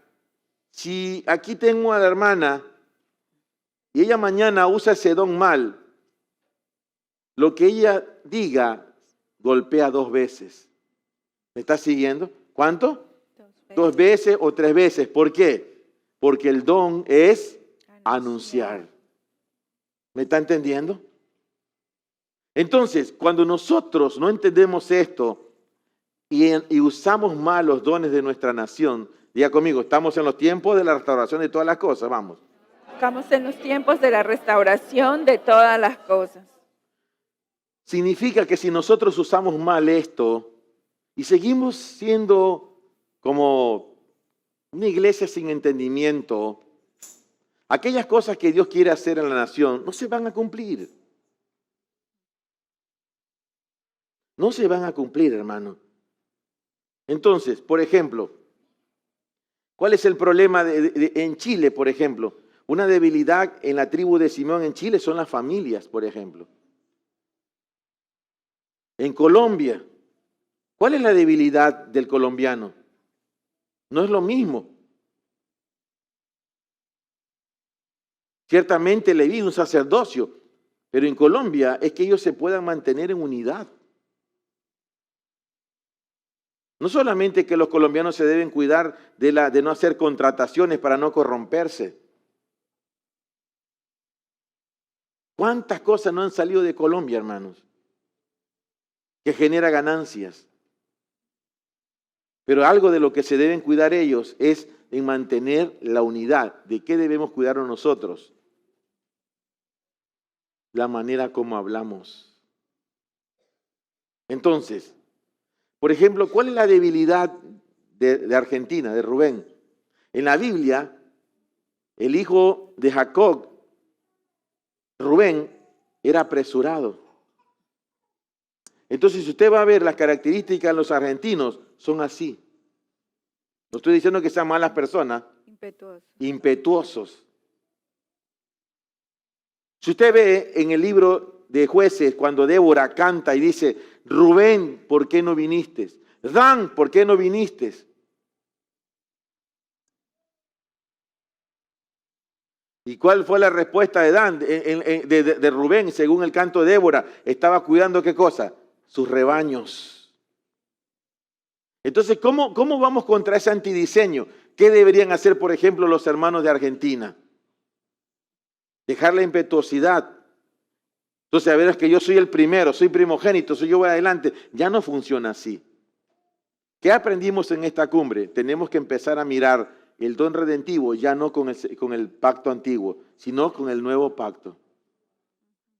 [SPEAKER 1] si aquí tengo a la hermana y ella mañana usa ese don mal, lo que ella diga golpea 2 veces. ¿Me está siguiendo? ¿Cuánto? 2 veces o 3 veces. ¿Por qué? Porque el don es anunciar. ¿Me está entendiendo? Entonces, cuando nosotros no entendemos esto y usamos mal los dones de nuestra nación, diga conmigo, estamos en los tiempos de la restauración de todas las cosas, vamos.
[SPEAKER 2] Estamos en los tiempos de la restauración de todas las cosas.
[SPEAKER 1] Significa que si nosotros usamos mal esto y seguimos siendo como una iglesia sin entendimiento, aquellas cosas que Dios quiere hacer en la nación no se van a cumplir. No se van a cumplir, hermano. Entonces, por ejemplo, ¿cuál es el problema en Chile, por ejemplo? Una debilidad en la tribu de Simeón en Chile son las familias, por ejemplo. En Colombia, ¿cuál es la debilidad del colombiano? No es lo mismo. Ciertamente le vi un sacerdocio, pero en Colombia es que ellos se puedan mantener en unidad. No solamente que los colombianos se deben cuidar de no hacer contrataciones para no corromperse. ¿Cuántas cosas no han salido de Colombia, hermanos? Que genera ganancias. Pero algo de lo que se deben cuidar ellos es en mantener la unidad. ¿De qué debemos cuidarnos nosotros? La manera como hablamos. Entonces, por ejemplo, ¿cuál es la debilidad de Argentina, de Rubén? En la Biblia, el hijo de Jacob, Rubén, era apresurado. Entonces, si usted va a ver las características de los argentinos, son así. No estoy diciendo que sean malas personas. Impetuosos. Si usted ve en el libro de Jueces, cuando Débora canta y dice, Rubén, ¿por qué no viniste? Dan, ¿por qué no viniste? ¿Y cuál fue la respuesta de Dan, de Rubén, según el canto de Débora? Estaba cuidando ¿qué cosa? Sus rebaños. Entonces, ¿cómo vamos contra ese antidiseño? ¿Qué deberían hacer, por ejemplo, los hermanos de Argentina? Dejar la impetuosidad. Entonces, a ver, es que yo soy el primero, soy primogénito, soy yo voy adelante. Ya no funciona así. ¿Qué aprendimos en esta cumbre? Tenemos que empezar a mirar el don redentivo ya no con el pacto antiguo, sino con el nuevo pacto.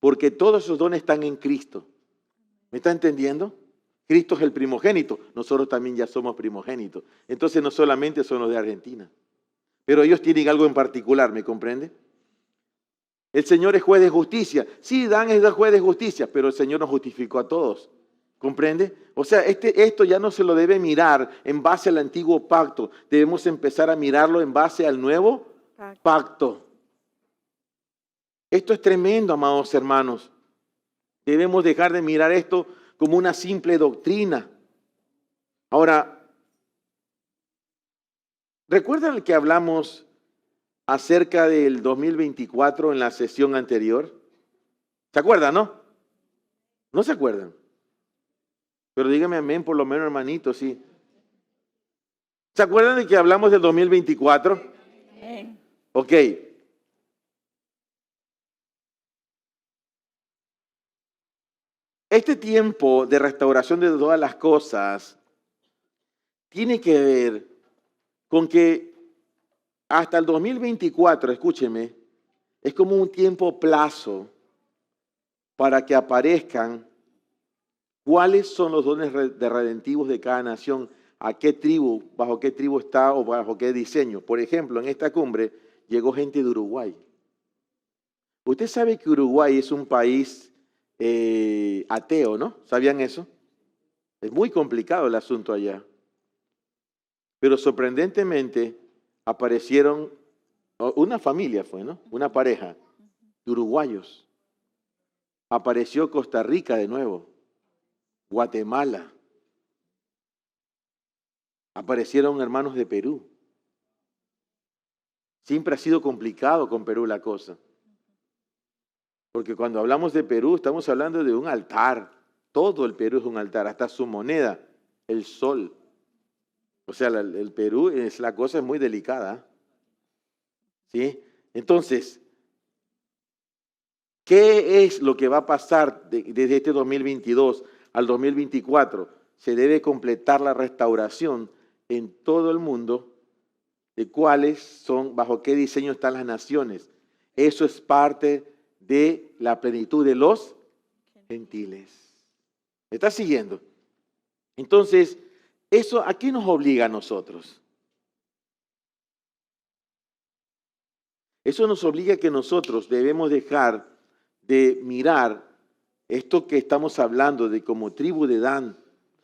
[SPEAKER 1] Porque todos esos dones están en Cristo. ¿Me está entendiendo? Cristo es el primogénito, nosotros también ya somos primogénitos. Entonces no solamente son los de Argentina, pero ellos tienen algo en particular, ¿me comprende? El Señor es juez de justicia. Sí, Dan es el juez de justicia, pero el Señor nos justificó a todos. ¿Comprende? O sea, esto ya no se lo debe mirar en base al antiguo pacto. Debemos empezar a mirarlo en base al nuevo pacto. Esto es tremendo, amados hermanos. Debemos dejar de mirar esto como una simple doctrina. Ahora, ¿recuerdan que hablamos acerca del 2024 en la sesión anterior? ¿Se acuerdan, no? ¿No se acuerdan? Pero dígame amén, por lo menos, hermanito, sí. ¿Se acuerdan de que hablamos del 2024? Amén. Ok. Este tiempo de restauración de todas las cosas tiene que ver con que hasta el 2024, escúcheme, es como un tiempo plazo para que aparezcan ¿Cuáles son los dones redentivos de cada nación? ¿A qué tribu, bajo qué tribu está o bajo qué diseño? Por ejemplo, en esta cumbre llegó gente de Uruguay. Usted sabe que Uruguay es un país ateo, ¿no? ¿Sabían eso? Es muy complicado el asunto allá. Pero sorprendentemente aparecieron, una familia fue, ¿no? Una pareja de uruguayos. Apareció Costa Rica de nuevo, Guatemala. Aparecieron hermanos de Perú. Siempre ha sido complicado con Perú la cosa. Porque cuando hablamos de Perú, estamos hablando de un altar. Todo el Perú es un altar, hasta su moneda, el sol. O sea, el Perú, la cosa es muy delicada. ¿Sí? Entonces, ¿qué es lo que va a pasar desde este 2022 al 2024? Se debe completar la restauración en todo el mundo de cuáles son, bajo qué diseño están las naciones. Eso es parte de la plenitud de los gentiles. ¿Me está siguiendo? Entonces, ¿eso a qué nos obliga a nosotros? Eso nos obliga a que nosotros debemos dejar de mirar esto que estamos hablando de como tribu de Dan.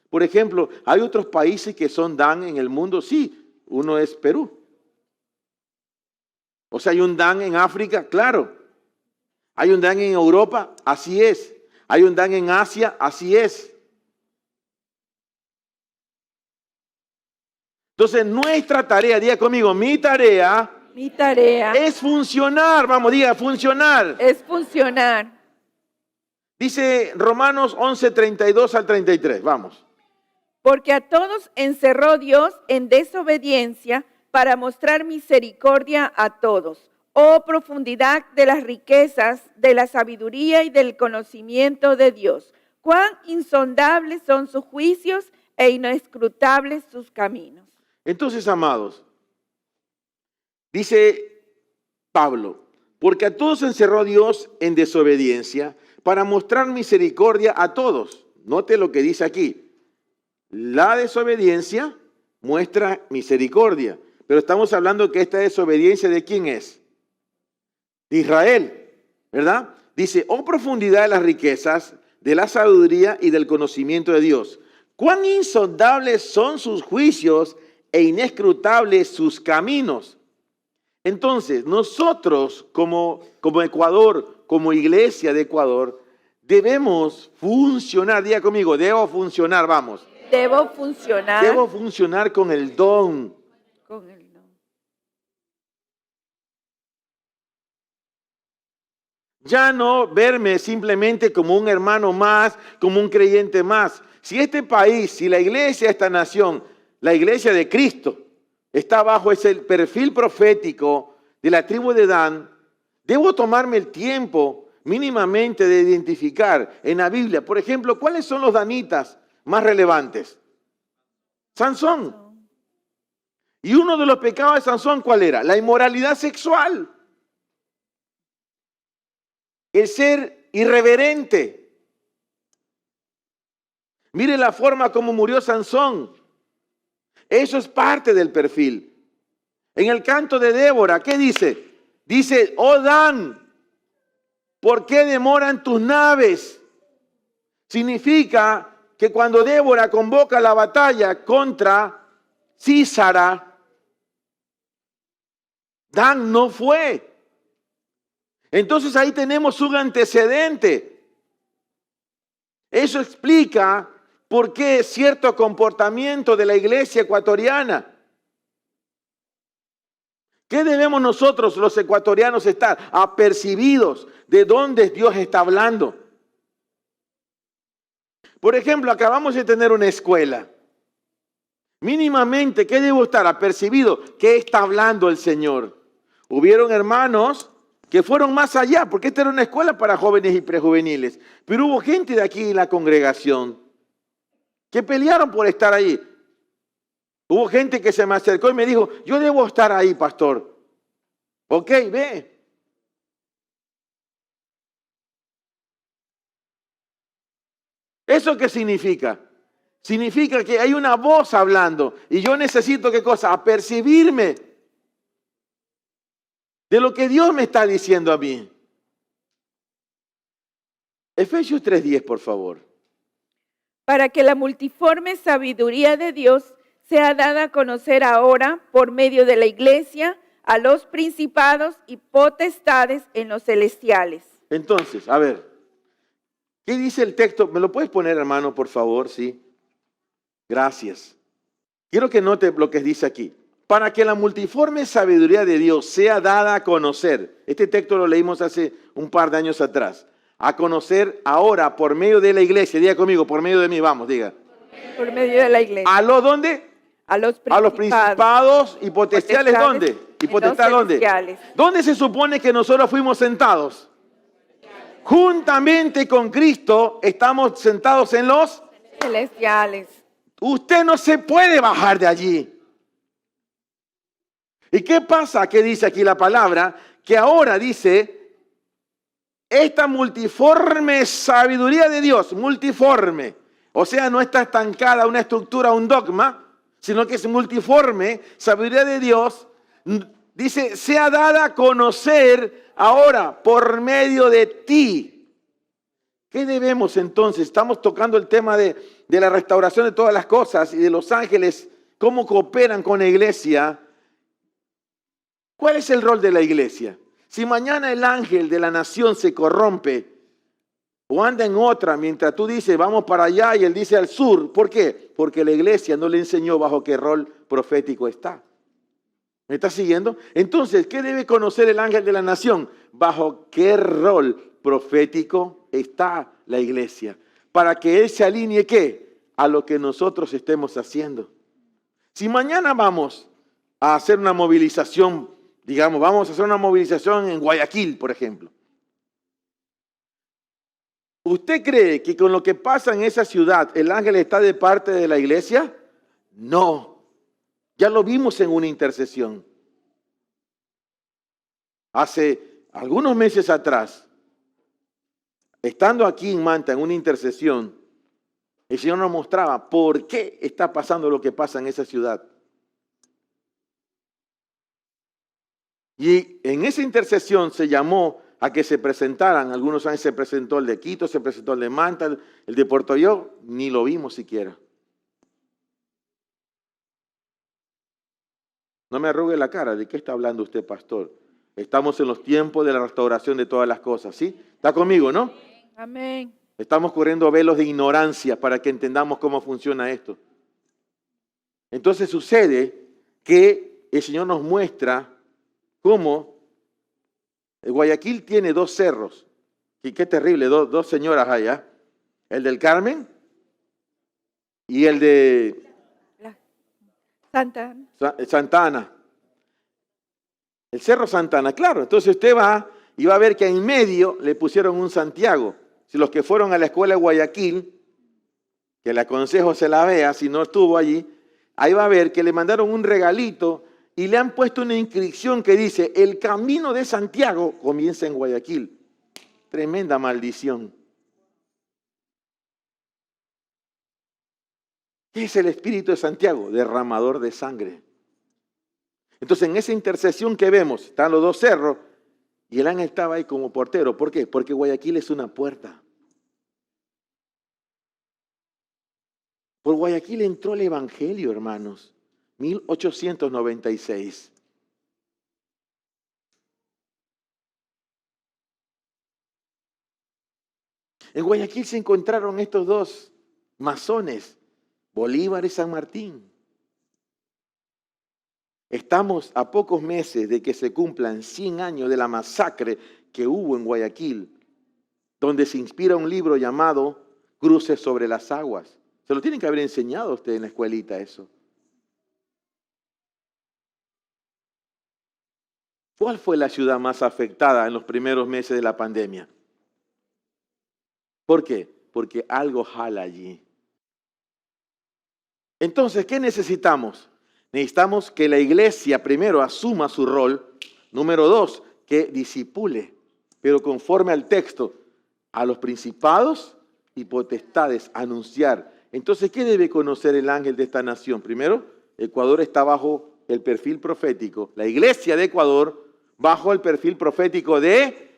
[SPEAKER 1] Por ejemplo, hay otros países que son Dan en el mundo, sí, uno es Perú. O sea, hay un Dan en África, claro. Hay un Dan en Europa, así es. Hay un Dan en Asia, así es. Entonces, nuestra tarea, diga conmigo, mi tarea es funcionar. Vamos, diga, funcionar.
[SPEAKER 2] Es funcionar.
[SPEAKER 1] Dice Romanos 11, 32 al 33. Vamos.
[SPEAKER 2] Porque a todos encerró Dios en desobediencia para mostrar misericordia a todos. Oh profundidad de las riquezas, de la sabiduría y del conocimiento de Dios. Cuán insondables son sus juicios e inescrutables sus caminos.
[SPEAKER 1] Entonces, amados, dice Pablo, porque a todos encerró Dios en desobediencia para mostrar misericordia a todos. Note lo que dice aquí. La desobediencia muestra misericordia. Pero estamos hablando que esta desobediencia ¿de quién es? De Israel, ¿verdad? Dice, oh profundidad de las riquezas, de la sabiduría y del conocimiento de Dios. Cuán insondables son sus juicios e inescrutables sus caminos. Entonces, nosotros como Ecuador, como iglesia de Ecuador, debemos funcionar. Diga conmigo, debo funcionar, vamos.
[SPEAKER 2] Debo funcionar.
[SPEAKER 1] Debo funcionar con el don.
[SPEAKER 2] Con el don.
[SPEAKER 1] Ya no verme simplemente como un hermano más, como un creyente más. Si este país, si la iglesia, esta nación, la iglesia de Cristo, está bajo ese perfil profético de la tribu de Dan, debo tomarme el tiempo mínimamente de identificar en la Biblia, por ejemplo, cuáles son los danitas más relevantes. Sansón. Y uno de los pecados de Sansón, ¿cuál era? La inmoralidad sexual. El ser irreverente. Mire la forma como murió Sansón. Eso es parte del perfil. En el canto de Débora, ¿qué dice? Dice, oh Dan, ¿por qué demoran tus naves? Significa que cuando Débora convoca la batalla contra Sísara, Dan no fue. Entonces ahí tenemos un antecedente. Eso explica por qué cierto comportamiento de la iglesia ecuatoriana. ¿Qué debemos nosotros los ecuatorianos estar apercibidos de dónde Dios está hablando? Por ejemplo, acabamos de tener una escuela. Mínimamente, ¿qué debo estar apercibido? ¿Qué está hablando el Señor? Hubieron hermanos que fueron más allá, porque esta era una escuela para jóvenes y prejuveniles. Pero hubo gente de aquí en la congregación que pelearon por estar ahí. Hubo gente que se me acercó y me dijo, yo debo estar ahí, pastor. Ok, ve. ¿Eso qué significa? Significa que hay una voz hablando y yo necesito, ¿qué cosa? Apercibirme de lo que Dios me está diciendo a mí. Efesios 3:10, por favor.
[SPEAKER 2] Para que la multiforme sabiduría de Dios sea dada a conocer ahora por medio de la iglesia a los principados y potestades en los celestiales.
[SPEAKER 1] Entonces, a ver, ¿qué dice el texto? ¿Me lo puedes poner, hermano, por favor? Sí. Gracias. Quiero que note lo que dice aquí. Para que la multiforme sabiduría de Dios sea dada a conocer. Este texto lo leímos hace un par de años atrás. A conocer ahora por medio de la iglesia. Diga conmigo, por medio de mí, vamos, diga.
[SPEAKER 2] Por medio de la iglesia.
[SPEAKER 1] ¿A los dónde?
[SPEAKER 2] A los
[SPEAKER 1] principados y potestades, ¿dónde? ¿Y potestad dónde? ¿Dónde se supone que nosotros fuimos sentados? Juntamente con Cristo estamos sentados en los
[SPEAKER 2] celestiales.
[SPEAKER 1] Usted no se puede bajar de allí. ¿Y qué pasa? ¿Qué dice aquí la palabra? Que ahora dice, esta multiforme sabiduría de Dios, multiforme, o sea, no está estancada una estructura, un dogma, sino que es multiforme, sabiduría de Dios, dice, sea dada a conocer ahora por medio de ti. ¿Qué debemos entonces? Estamos tocando el tema de la restauración de todas las cosas y de los ángeles, cómo cooperan con la iglesia. ¿Cuál es el rol de la iglesia? Si mañana el ángel de la nación se corrompe o anda en otra, mientras tú dices vamos para allá y él dice al sur, ¿por qué? Porque la iglesia no le enseñó bajo qué rol profético está. ¿Me está siguiendo? Entonces, ¿qué debe conocer el ángel de la nación? ¿Bajo qué rol profético está la iglesia? Para que él se alinee, ¿qué? A lo que nosotros estemos haciendo. Si mañana vamos a hacer una movilización, digamos, vamos a hacer una movilización en Guayaquil, por ejemplo. ¿Usted cree que con lo que pasa en esa ciudad, el ángel está de parte de la iglesia? No. Ya lo vimos en una intercesión. Hace algunos meses atrás, estando aquí en Manta, en una intercesión, el Señor nos mostraba por qué está pasando lo que pasa en esa ciudad. Y en esa intercesión se llamó a que se presentaran. Algunos años se presentó el de Quito, se presentó el de Manta, el de Puerto Rico, ni lo vimos siquiera. No me arrugue la cara, ¿de qué está hablando usted, pastor? Estamos en los tiempos de la restauración de todas las cosas, ¿sí? ¿Está conmigo, no?
[SPEAKER 2] Amén.
[SPEAKER 1] Estamos corriendo velos de ignorancia para que entendamos cómo funciona esto. Entonces sucede que el Señor nos muestra cómo Guayaquil tiene dos cerros. Y qué terrible, dos señoras allá. El del Carmen y el de Santa Ana. El Cerro Santa Ana, claro. Entonces usted va y va a ver que en medio le pusieron un Santiago. Si los que fueron a la escuela de Guayaquil, que le aconsejo se la vea, si no estuvo allí, ahí va a ver que le mandaron un regalito y le han puesto una inscripción que dice, el camino de Santiago comienza en Guayaquil. Tremenda maldición. ¿Qué es el Espíritu de Santiago? Derramador de sangre. Entonces en esa intercesión que vemos, están los dos cerros y el ángel estaba ahí como portero. ¿Por qué? Porque Guayaquil es una puerta. Por Guayaquil entró el Evangelio, hermanos. 1896. En Guayaquil se encontraron estos dos masones, Bolívar y San Martín. Estamos a pocos meses de que se cumplan 100 años de la masacre que hubo en Guayaquil, donde se inspira un libro llamado Cruces sobre las aguas. Se lo tienen que haber enseñado a ustedes en la escuelita eso. ¿Cuál fue la ciudad más afectada en los primeros meses de la pandemia? ¿Por qué? Porque algo jala allí. Entonces, ¿qué necesitamos? Necesitamos que la iglesia primero asuma su rol. Número 2, que disipule, pero conforme al texto, a los principados y potestades, anunciar. Entonces, ¿qué debe conocer el ángel de esta nación? Primero, Ecuador está bajo el perfil profético. La iglesia de Ecuador bajo el perfil profético de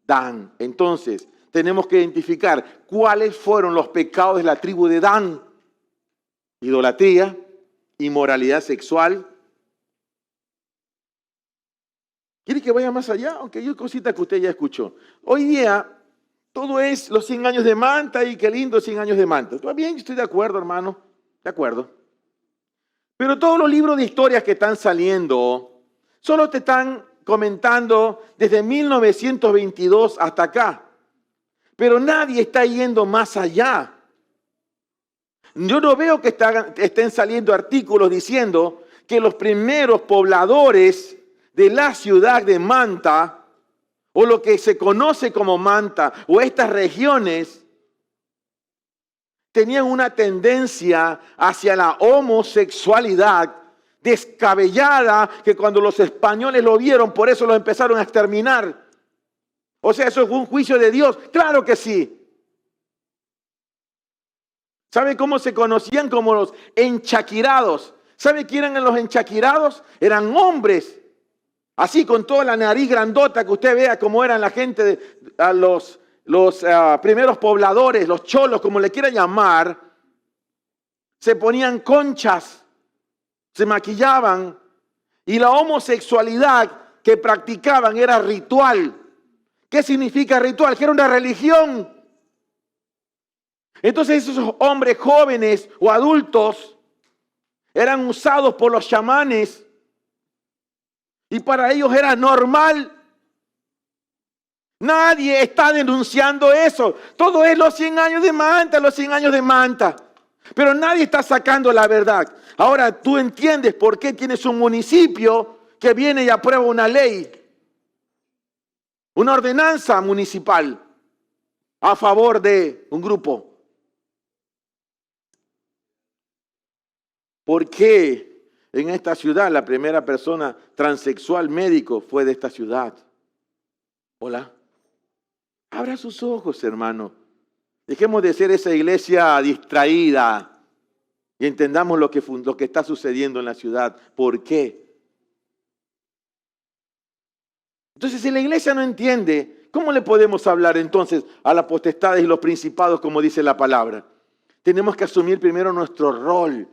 [SPEAKER 1] Dan. Entonces, tenemos que identificar cuáles fueron los pecados de la tribu de Dan. Idolatría, inmoralidad sexual. ¿Quiere que vaya más allá? Aunque hay cositas que usted ya escuchó. Hoy día, todo es los 100 años de Manta y qué lindo 100 años de Manta. ¿Todo bien? Estoy de acuerdo, hermano. De acuerdo. Pero todos los libros de historias que están saliendo, solo te están comentando desde 1922 hasta acá. Pero nadie está yendo más allá. Yo no veo que estén saliendo artículos diciendo que los primeros pobladores de la ciudad de Manta, o lo que se conoce como Manta, o estas regiones, tenían una tendencia hacia la homosexualidad descabellada, que cuando los españoles lo vieron, por eso los empezaron a exterminar. O sea, eso fue un juicio de Dios. Claro que sí. ¿Sabe cómo se conocían? Como los enchaquirados. ¿Sabe quién eran los enchaquirados? Eran hombres, así con toda la nariz grandota, que usted vea cómo eran la gente, los primeros pobladores, los cholos, como le quiera llamar. Se ponían conchas, se maquillaban, y la homosexualidad que practicaban era ritual. ¿Qué significa ritual? Que era una religión. Entonces esos hombres jóvenes o adultos eran usados por los chamanes y para ellos era normal. Nadie está denunciando eso. Todo es los 100 años de Manta, los 100 años de Manta. Pero nadie está sacando la verdad. Ahora tú entiendes por qué tienes un municipio que viene y aprueba una ley, una ordenanza municipal a favor de un grupo. ¿Por qué en esta ciudad la primera persona transexual médico fue de esta ciudad? Hola. Abra sus ojos, hermano. Dejemos de ser esa iglesia distraída y entendamos lo que está sucediendo en la ciudad. ¿Por qué? Entonces, si la iglesia no entiende, ¿cómo le podemos hablar entonces a las potestades y los principados, como dice la palabra? Tenemos que asumir primero nuestro rol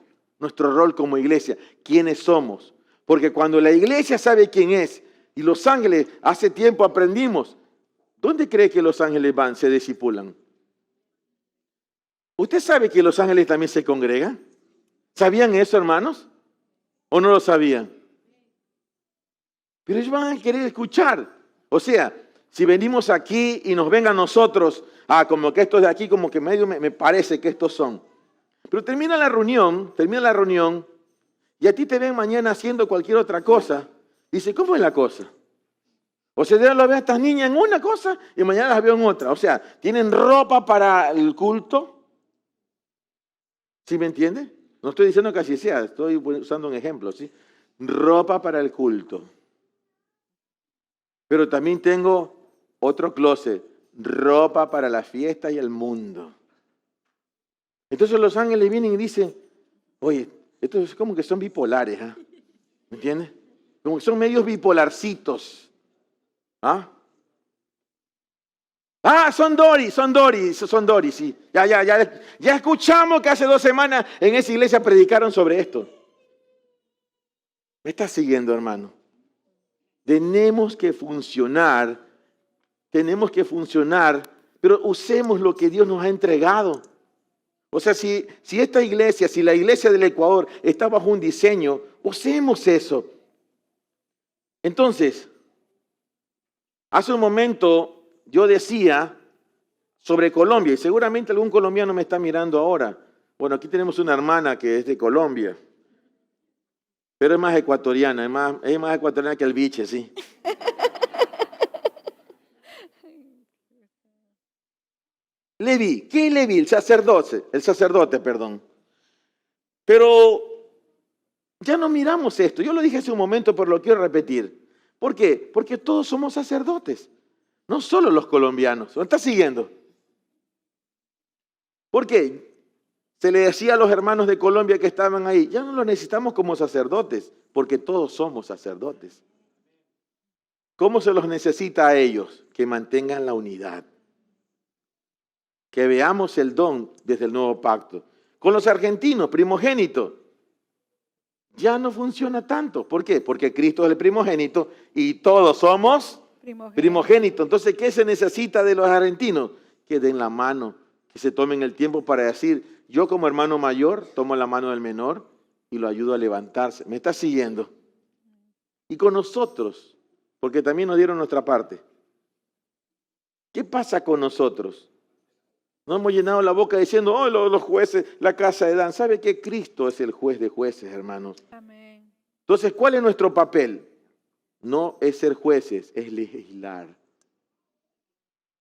[SPEAKER 1] como iglesia, quiénes somos. Porque cuando la iglesia sabe quién es, y los ángeles, hace tiempo aprendimos, ¿dónde cree que los ángeles van, se discipulan? ¿Usted sabe que los ángeles también se congregan? ¿Sabían eso, hermanos? ¿O no lo sabían? Pero ellos van a querer escuchar. O sea, si venimos aquí y nos ven a nosotros, como que estos de aquí, como que medio me parece que estos son. Pero termina la reunión, y a ti te ven mañana haciendo cualquier otra cosa. Dice, ¿cómo es la cosa? O sea, yo lo veo a estas niñas en una cosa y mañana las veo en otra. O sea, ¿tienen ropa para el culto? ¿Sí me entiende? No estoy diciendo que así sea, estoy usando un ejemplo, ¿sí? Ropa para el culto. Pero también tengo otro closet, ropa para la fiesta y el mundo. Entonces los ángeles vienen y dicen, oye, estos es como que son bipolares, ¿eh? ¿Me entiendes? Como que son medios bipolarcitos. Son Doris, sí. Ya escuchamos que hace 2 semanas en esa iglesia predicaron sobre esto. ¿Me estás siguiendo, hermano? Tenemos que funcionar, pero usemos lo que Dios nos ha entregado. O sea, si esta iglesia, si la iglesia del Ecuador está bajo un diseño, usemos eso. Entonces, hace un momento yo decía sobre Colombia, y seguramente algún colombiano me está mirando ahora. Bueno, aquí tenemos una hermana que es de Colombia, pero es más ecuatoriana, es más ecuatoriana que el biche, sí. Leví, ¿qué es Leví? El sacerdote, perdón. Pero ya no miramos esto. Yo lo dije hace un momento, pero lo quiero repetir. ¿Por qué? Porque todos somos sacerdotes. No solo los colombianos. ¿Me está siguiendo? ¿Por qué? Se le decía a los hermanos de Colombia que estaban ahí, ya no los necesitamos como sacerdotes, porque todos somos sacerdotes. ¿Cómo se los necesita a ellos? Que mantengan la unidad. Que veamos el don desde el nuevo pacto. Con los argentinos, primogénitos, ya no funciona tanto. ¿Por qué? Porque Cristo es el primogénito y todos somos primogénitos. Entonces, ¿qué se necesita de los argentinos? Que den la mano, que se tomen el tiempo para decir, yo como hermano mayor tomo la mano del menor y lo ayudo a levantarse. ¿Me está siguiendo? Y con nosotros, porque también nos dieron nuestra parte. ¿Qué pasa con nosotros? No hemos llenado la boca diciendo, oh, los jueces, la casa de Dan. ¿Sabe que Cristo es el juez de jueces, hermanos?
[SPEAKER 2] Amén.
[SPEAKER 1] Entonces, ¿cuál es nuestro papel? No es ser jueces, es legislar.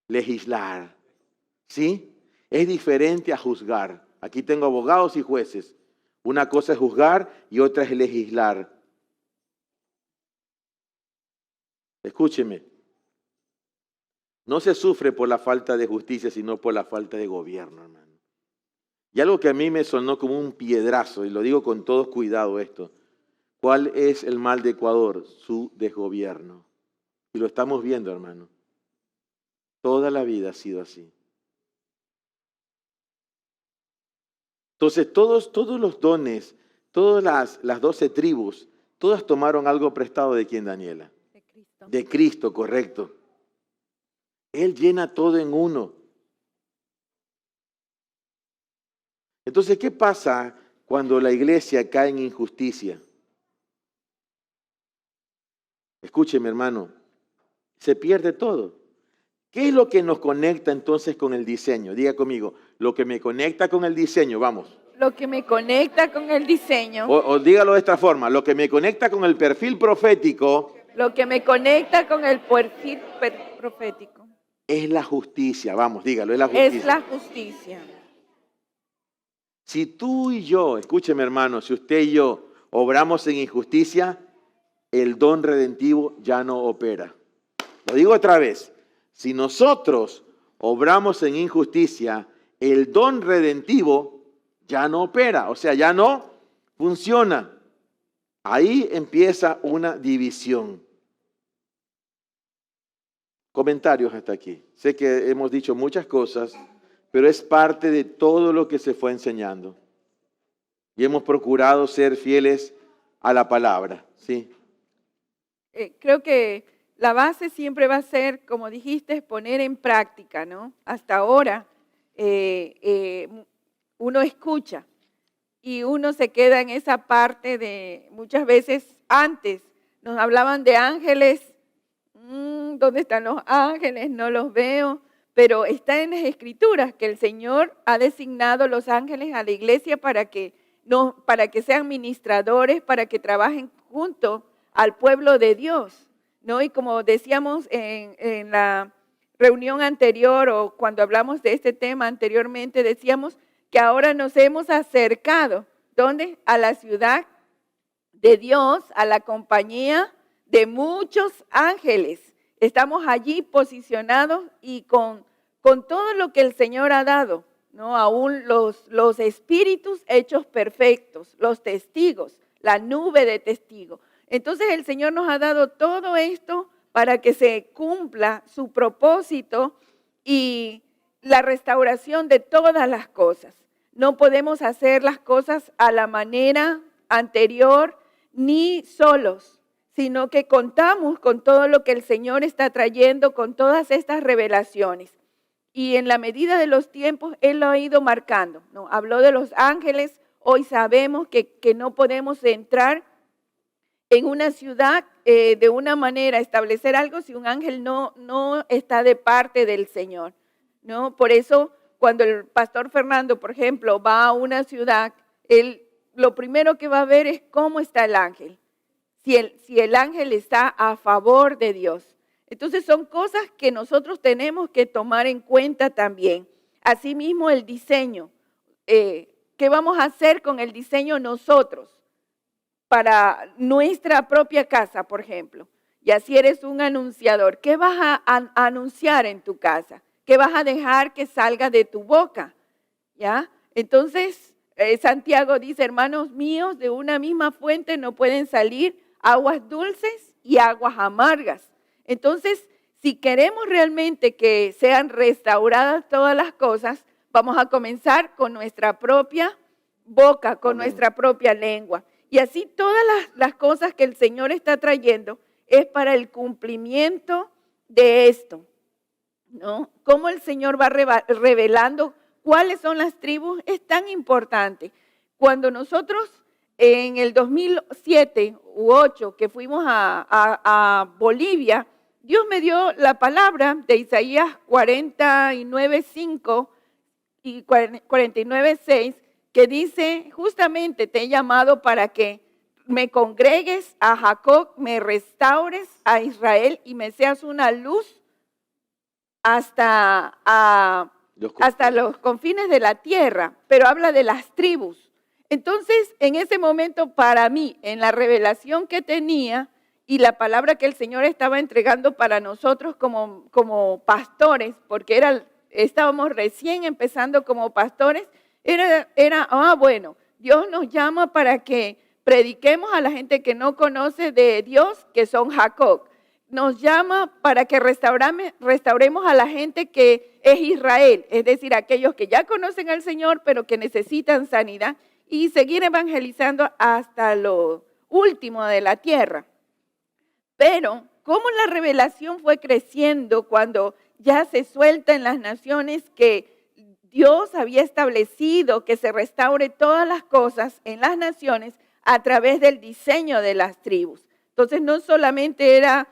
[SPEAKER 1] Legislar. ¿Sí? Es diferente a juzgar. Aquí tengo abogados y jueces. Una cosa es juzgar y otra es legislar. Escúcheme. No se sufre por la falta de justicia, sino por la falta de gobierno, hermano. Y algo que a mí me sonó como un piedrazo, y lo digo con todo cuidado esto. ¿Cuál es el mal de Ecuador? Su desgobierno. Y lo estamos viendo, hermano. Toda la vida ha sido así. Entonces, todos los dones, todas las 12 tribus, todas tomaron algo prestado ¿de quién, Daniela?
[SPEAKER 2] De Cristo.
[SPEAKER 1] De Cristo, correcto. Él llena todo en uno. Entonces, ¿qué pasa cuando la iglesia cae en injusticia? Escúcheme, hermano, se pierde todo. ¿Qué es lo que nos conecta entonces con el diseño? Diga conmigo, lo que me conecta con el diseño, vamos.
[SPEAKER 2] Lo que me conecta con el diseño.
[SPEAKER 1] O dígalo de esta forma, lo que me conecta con el perfil profético.
[SPEAKER 2] Lo que me conecta con el perfil profético.
[SPEAKER 1] Es la justicia, vamos, dígalo, es la justicia.
[SPEAKER 2] Es la justicia.
[SPEAKER 1] Si tú y yo, escúcheme hermano, si usted y yo obramos en injusticia, el don redentivo ya no opera. Lo digo otra vez, si nosotros obramos en injusticia, el don redentivo ya no opera, o sea, ya no funciona. Ahí empieza una división. Comentarios hasta aquí. Sé que hemos dicho muchas cosas, pero es parte de todo lo que se fue enseñando. Y hemos procurado ser fieles a la palabra, ¿sí?
[SPEAKER 2] Creo que la base siempre va a ser, como dijiste, poner en práctica, ¿no? Hasta ahora uno escucha y uno se queda en esa parte de, muchas veces antes nos hablaban de ángeles. ¿Dónde están los ángeles? No los veo. Pero está en las Escrituras que el Señor ha designado los ángeles a la iglesia para que sean ministradores, para que trabajen junto al pueblo de Dios, ¿no? Y como decíamos en la reunión anterior o cuando hablamos de este tema anteriormente, decíamos que ahora nos hemos acercado, ¿dónde? A la ciudad de Dios, a la compañía de muchos ángeles. Estamos allí posicionados y con todo lo que el Señor ha dado, ¿no? Aún los espíritus hechos perfectos, los testigos, la nube de testigos. Entonces el Señor nos ha dado todo esto para que se cumpla su propósito y la restauración de todas las cosas. No podemos hacer las cosas a la manera anterior ni solos, sino que contamos con todo lo que el Señor está trayendo, con todas estas revelaciones. Y en la medida de los tiempos, Él lo ha ido marcando, ¿no? Habló de los ángeles, hoy sabemos que no podemos entrar en una ciudad de una manera, establecer algo si un ángel no está de parte del Señor, ¿no? Por eso, cuando el pastor Fernando, por ejemplo, va a una ciudad, él lo primero que va a ver es cómo está el ángel. Si el ángel está a favor de Dios. Entonces son cosas que nosotros tenemos que tomar en cuenta también. Asimismo el diseño. ¿Qué vamos a hacer con el diseño nosotros? Para nuestra propia casa, por ejemplo. Y así eres un anunciador. ¿Qué vas a anunciar en tu casa? ¿Qué vas a dejar que salga de tu boca? ¿ya? Entonces, Santiago dice, hermanos míos, de una misma fuente no pueden salir aguas dulces y aguas amargas. Entonces, si queremos realmente que sean restauradas todas las cosas, vamos a comenzar con nuestra propia boca, con
[SPEAKER 1] Amén.
[SPEAKER 2] nuestra propia lengua. Y así todas las cosas que el Señor está trayendo es para el cumplimiento de esto, ¿no? Cómo el Señor va revelando cuáles son las tribus es tan importante. Cuando nosotros en el 2007 u 2008 que fuimos a Bolivia, Dios me dio la palabra de Isaías 49:5 y 49:6, que dice, justamente te he llamado para que me congregues a Jacob, me restaures a Israel y me seas una luz hasta los confines de la tierra, pero habla de las tribus. Entonces, en ese momento, para mí, en la revelación que tenía y la palabra que el Señor estaba entregando para nosotros como pastores, porque estábamos recién empezando como pastores, bueno, Dios nos llama para que prediquemos a la gente que no conoce de Dios, que son Jacob. Nos llama para que restauremos a la gente que es Israel, es decir, aquellos que ya conocen al Señor, pero que necesitan sanidad, y seguir evangelizando hasta lo último de la tierra. Pero, ¿cómo la revelación fue creciendo cuando ya se suelta en las naciones que Dios había establecido que se restaure todas las cosas en las naciones a través del diseño de las tribus? Entonces, no solamente era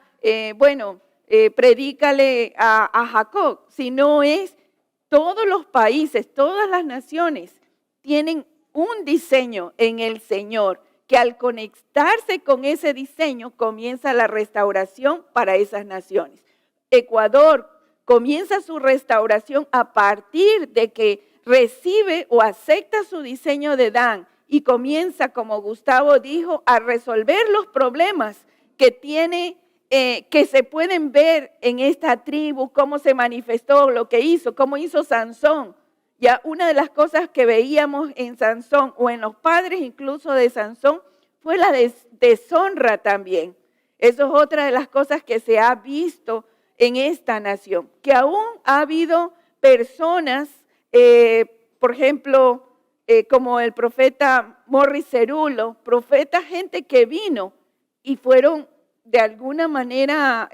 [SPEAKER 2] predícale a Jacob, sino es todos los países, todas las naciones tienen un diseño en el Señor, que al conectarse con ese diseño comienza la restauración para esas naciones. Ecuador comienza su restauración a partir de que recibe o acepta su diseño de Dan y comienza, como Gustavo dijo, a resolver los problemas que tiene, que se pueden ver en esta tribu, cómo se manifestó, lo que hizo, cómo hizo Sansón. Ya una de las cosas que veíamos en Sansón o en los padres incluso de Sansón fue la deshonra también. Eso es otra de las cosas que se ha visto en esta nación, que aún ha habido personas, por ejemplo, como el profeta Morris Cerulo, profeta, gente que vino y fueron de alguna manera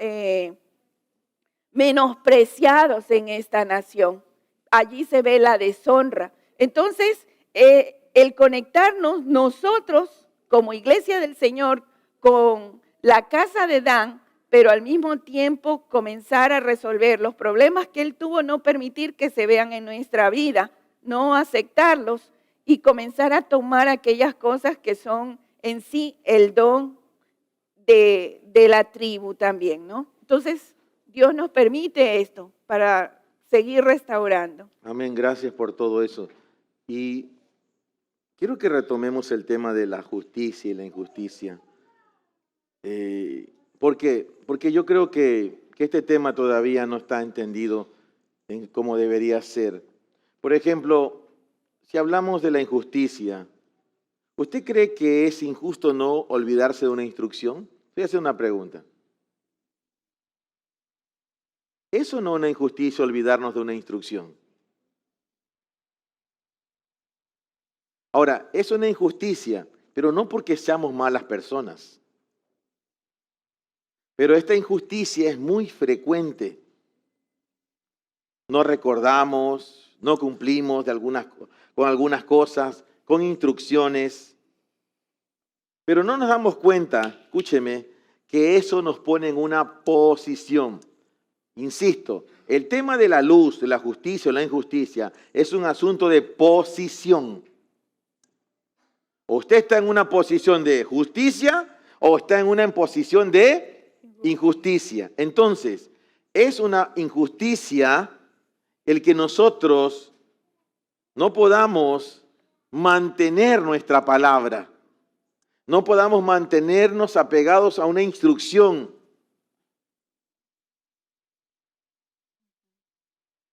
[SPEAKER 2] menospreciados en esta nación. Allí se ve la deshonra. Entonces, el conectarnos nosotros como iglesia del Señor con la casa de Dan, pero al mismo tiempo comenzar a resolver los problemas que él tuvo, no permitir que se vean en nuestra vida, no aceptarlos y comenzar a tomar aquellas cosas que son en sí el don de la tribu también, ¿no? Entonces, Dios nos permite esto para seguir restaurando.
[SPEAKER 1] Amén, gracias por todo eso. Y quiero que retomemos el tema de la justicia y la injusticia. Porque yo creo que este tema todavía no está entendido en cómo debería ser. Por ejemplo, si hablamos de la injusticia, ¿usted cree que es injusto no olvidarse de una instrucción? Voy a hacer una pregunta. ¿Es o no una injusticia olvidarnos de una instrucción? Ahora, es una injusticia, pero no porque seamos malas personas. Pero esta injusticia es muy frecuente. No recordamos, no cumplimos con algunas cosas, con instrucciones. Pero no nos damos cuenta, escúcheme, que eso nos pone en una posición. Insisto, el tema de la luz, de la justicia o la injusticia es un asunto de posición. O usted está en una posición de justicia o está en una posición de injusticia. Entonces, es una injusticia el que nosotros no podamos mantener nuestra palabra, no podamos mantenernos apegados a una instrucción.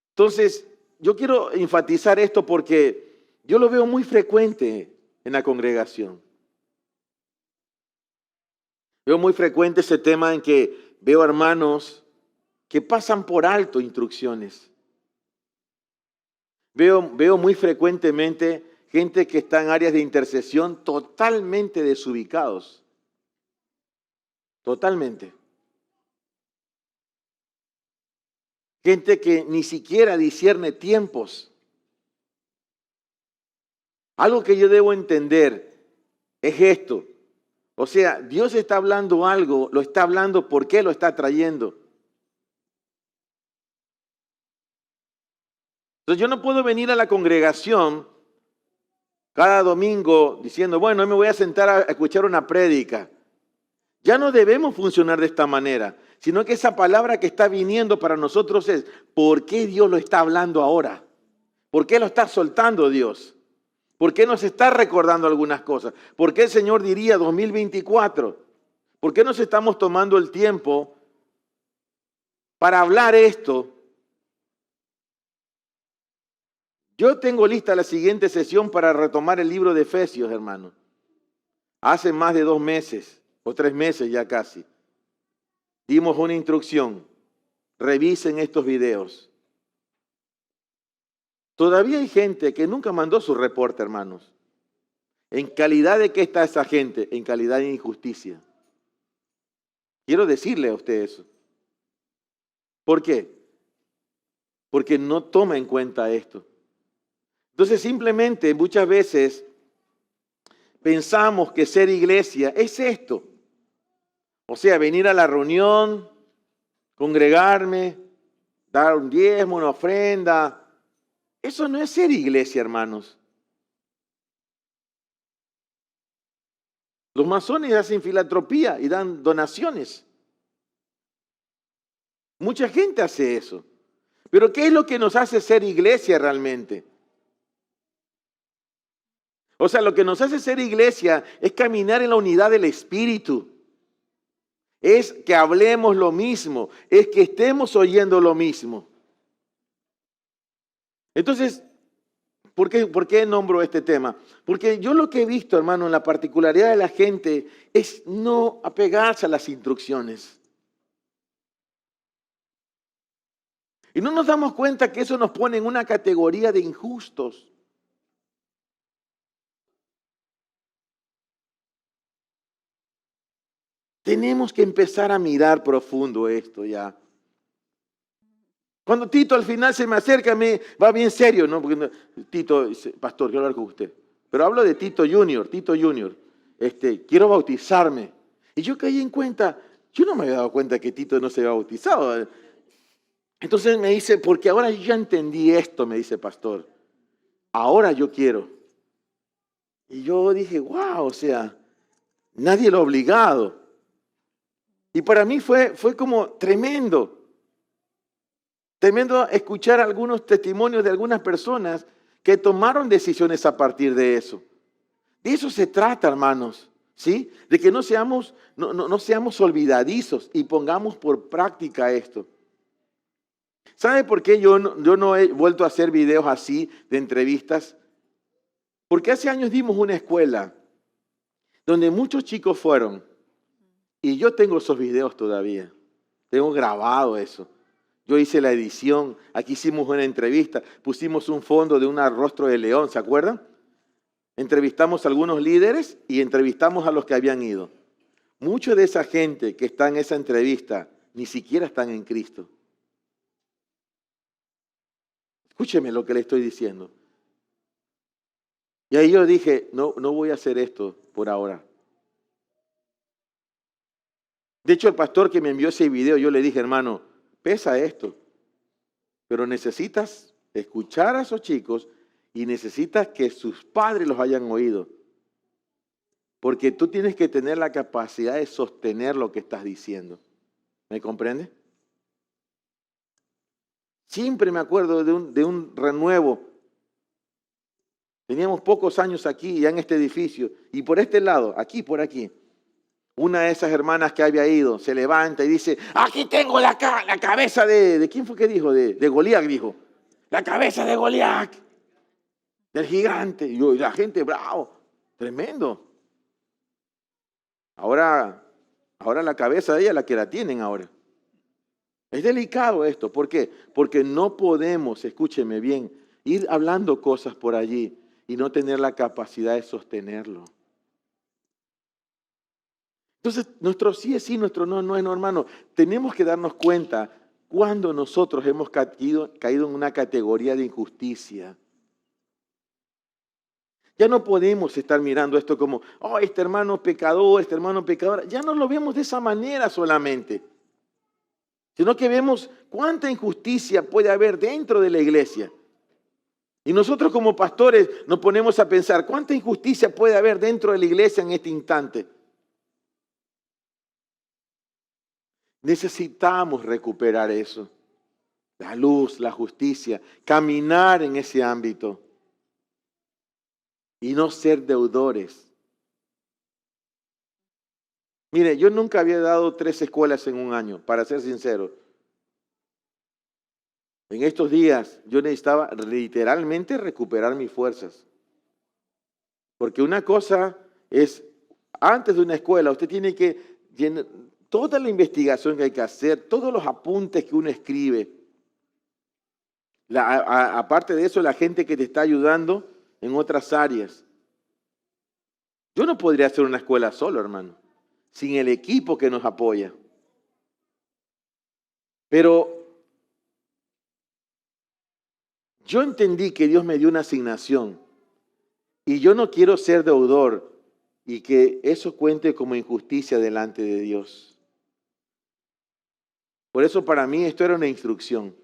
[SPEAKER 1] Entonces, yo quiero enfatizar esto porque yo lo veo muy frecuente en la congregación. Veo muy frecuente ese tema en que veo hermanos que pasan por alto instrucciones. Veo muy frecuentemente gente que está en áreas de intercesión totalmente desubicados. Totalmente. Gente que ni siquiera discierne tiempos. Algo que yo debo entender es esto. O sea, Dios está hablando algo, lo está hablando, ¿por qué lo está trayendo? Entonces yo no puedo venir a la congregación cada domingo diciendo, bueno, hoy me voy a sentar a escuchar una prédica. Ya no debemos funcionar de esta manera, sino que esa palabra que está viniendo para nosotros es, ¿por qué Dios lo está hablando ahora? ¿Por qué lo está soltando Dios? ¿Por qué nos está recordando algunas cosas? ¿Por qué el Señor diría 2024? ¿Por qué nos estamos tomando el tiempo para hablar esto? Yo tengo lista la siguiente sesión para retomar el libro de Efesios, hermano. Hace más de 2 meses o 3 meses ya casi. Dimos una instrucción. Revisen estos videos. Todavía hay gente que nunca mandó su reporte, hermanos. ¿En calidad de qué está esa gente? En calidad de injusticia. Quiero decirle a usted eso. ¿Por qué? Porque no toma en cuenta esto. Entonces simplemente muchas veces pensamos que ser iglesia es esto. O sea, venir a la reunión, congregarme, dar un diezmo, una ofrenda. Eso no es ser iglesia, hermanos. Los masones hacen filantropía y dan donaciones. Mucha gente hace eso. Pero ¿qué es lo que nos hace ser iglesia realmente? O sea, lo que nos hace ser iglesia es caminar en la unidad del Espíritu. Es que hablemos lo mismo, es que estemos oyendo lo mismo. Entonces, ¿por qué nombro este tema? Porque yo lo que he visto, hermano, en la particularidad de la gente es no apegarse a las instrucciones. Y no nos damos cuenta que eso nos pone en una categoría de injustos. Tenemos que empezar a mirar profundo esto ya. Cuando Tito al final se me acerca, me va bien serio, ¿no? Porque Tito dice, pastor, quiero hablar con usted. Pero hablo de Tito Junior. Quiero bautizarme. Y yo caí en cuenta, yo no me había dado cuenta que Tito no se había bautizado. Entonces me dice, porque ahora yo ya entendí esto, me dice pastor. Ahora yo quiero. Y yo dije, wow, o sea, nadie lo ha obligado. Y para mí fue como tremendo. Tremendo escuchar algunos testimonios de algunas personas que tomaron decisiones a partir de eso. De eso se trata, hermanos, ¿sí? De que no seamos olvidadizos y pongamos por práctica esto. ¿Sabe por qué yo no he vuelto a hacer videos así de entrevistas? Porque hace años dimos una escuela donde muchos chicos fueron. Y yo tengo esos videos todavía. Tengo grabado eso. Yo hice la edición. Aquí hicimos una entrevista. Pusimos un fondo de un rostro de león, ¿se acuerdan? Entrevistamos a algunos líderes y entrevistamos a los que habían ido. Mucha de esa gente que está en esa entrevista ni siquiera están en Cristo. Escúcheme lo que le estoy diciendo. Y ahí yo dije, no voy a hacer esto por ahora. De hecho, el pastor que me envió ese video, yo le dije, hermano, pesa esto, pero necesitas escuchar a esos chicos y necesitas que sus padres los hayan oído. Porque tú tienes que tener la capacidad de sostener lo que estás diciendo. ¿Me comprende? Siempre me acuerdo de un renuevo. Teníamos pocos años aquí, ya en este edificio, y por este lado, aquí, por aquí. Una de esas hermanas que había ido se levanta y dice, aquí tengo la cabeza de ¿quién fue que dijo? De Goliat, dijo. la cabeza de Goliat, del gigante. Y la gente, bravo, tremendo. Ahora la cabeza de ella es la que la tienen ahora. Es delicado esto. ¿Por qué? Porque no podemos, escúcheme bien, ir hablando cosas por allí y no tener la capacidad de sostenerlo. Entonces, nuestro sí es sí, nuestro no es no, hermano. Tenemos que darnos cuenta cuando nosotros hemos caído en una categoría de injusticia. Ya no podemos estar mirando esto como, oh, este hermano pecador, este hermano pecador. Ya no lo vemos de esa manera solamente, sino que vemos cuánta injusticia puede haber dentro de la iglesia. Y nosotros como pastores nos ponemos a pensar, ¿cuánta injusticia puede haber dentro de la iglesia en este instante? Necesitamos recuperar eso. La luz, la justicia, caminar en ese ámbito. Y no ser deudores. Mire, yo nunca había dado 3 escuelas en un año, para ser sincero. En estos días yo necesitaba literalmente recuperar mis fuerzas. Porque una cosa es, antes de una escuela, usted tiene que llenar toda la investigación que hay que hacer, todos los apuntes que uno escribe. Aparte de eso, la gente que te está ayudando en otras áreas. Yo no podría hacer una escuela solo, hermano, sin el equipo que nos apoya. Pero yo entendí que Dios me dio una asignación y yo no quiero ser deudor y que eso cuente como injusticia delante de Dios. Por eso para mí esto era una instrucción.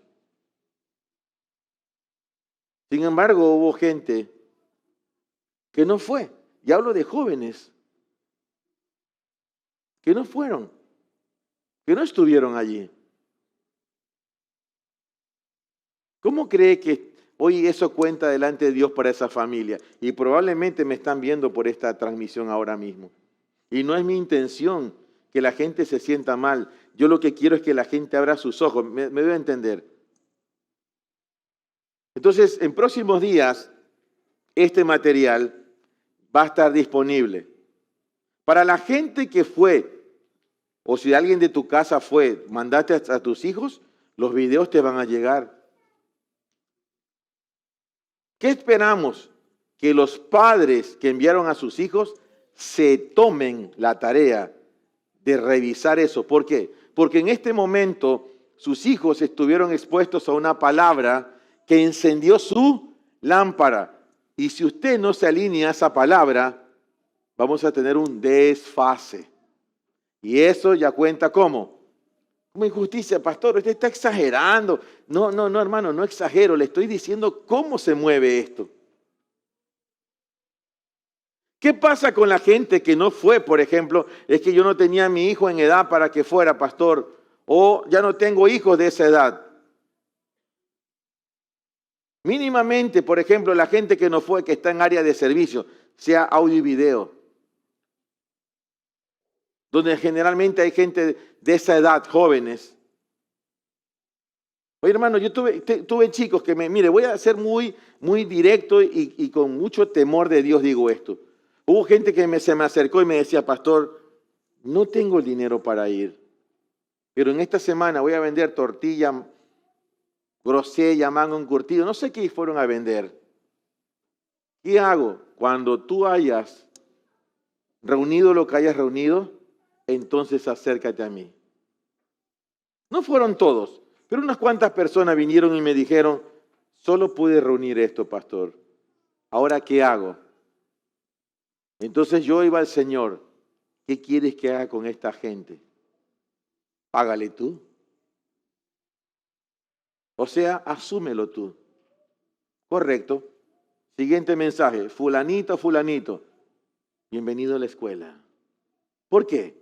[SPEAKER 1] Sin embargo, hubo gente que no fue. Y hablo de jóvenes que no fueron, que no estuvieron allí. ¿Cómo cree que hoy eso cuenta delante de Dios para esa familia? Y probablemente me están viendo por esta transmisión ahora mismo. Y no es mi intención que la gente se sienta mal. Yo lo que quiero es que la gente abra sus ojos. Me debe entender. Entonces, en próximos días, este material va a estar disponible. Para la gente que fue, o si alguien de tu casa fue, mandaste a tus hijos, los videos te van a llegar. ¿Qué esperamos? Que los padres que enviaron a sus hijos se tomen la tarea de revisar eso. ¿Por qué? Porque en este momento sus hijos estuvieron expuestos a una palabra que encendió su lámpara. Y si usted no se alinea a esa palabra, vamos a tener un desfase. Y eso ya cuenta como injusticia, pastor, usted está exagerando. No, hermano, no exagero, le estoy diciendo cómo se mueve esto. ¿Qué pasa con la gente que no fue, por ejemplo? Es que yo no tenía a mi hijo en edad para que fuera pastor, o ya no tengo hijos de esa edad. Mínimamente, por ejemplo, la gente que no fue, que está en área de servicio, sea audio y video, donde generalmente hay gente de esa edad, jóvenes. Oye, hermano, yo tuve chicos que mire, voy a ser muy directo y con mucho temor de Dios digo esto. Hubo gente que se me acercó y me decía, pastor, no tengo el dinero para ir, pero en esta semana voy a vender tortilla, grosella, mango encurtido, no sé qué fueron a vender. ¿Qué hago? Cuando tú hayas reunido lo que hayas reunido, entonces acércate a mí. No fueron todos, pero unas cuantas personas vinieron y me dijeron, solo pude reunir esto, pastor. ¿Ahora qué hago? Entonces yo iba al Señor, ¿qué quieres que haga con esta gente? Págale tú. O sea, asúmelo tú. Correcto. Siguiente mensaje. Fulanito, bienvenido a la escuela. ¿Por qué?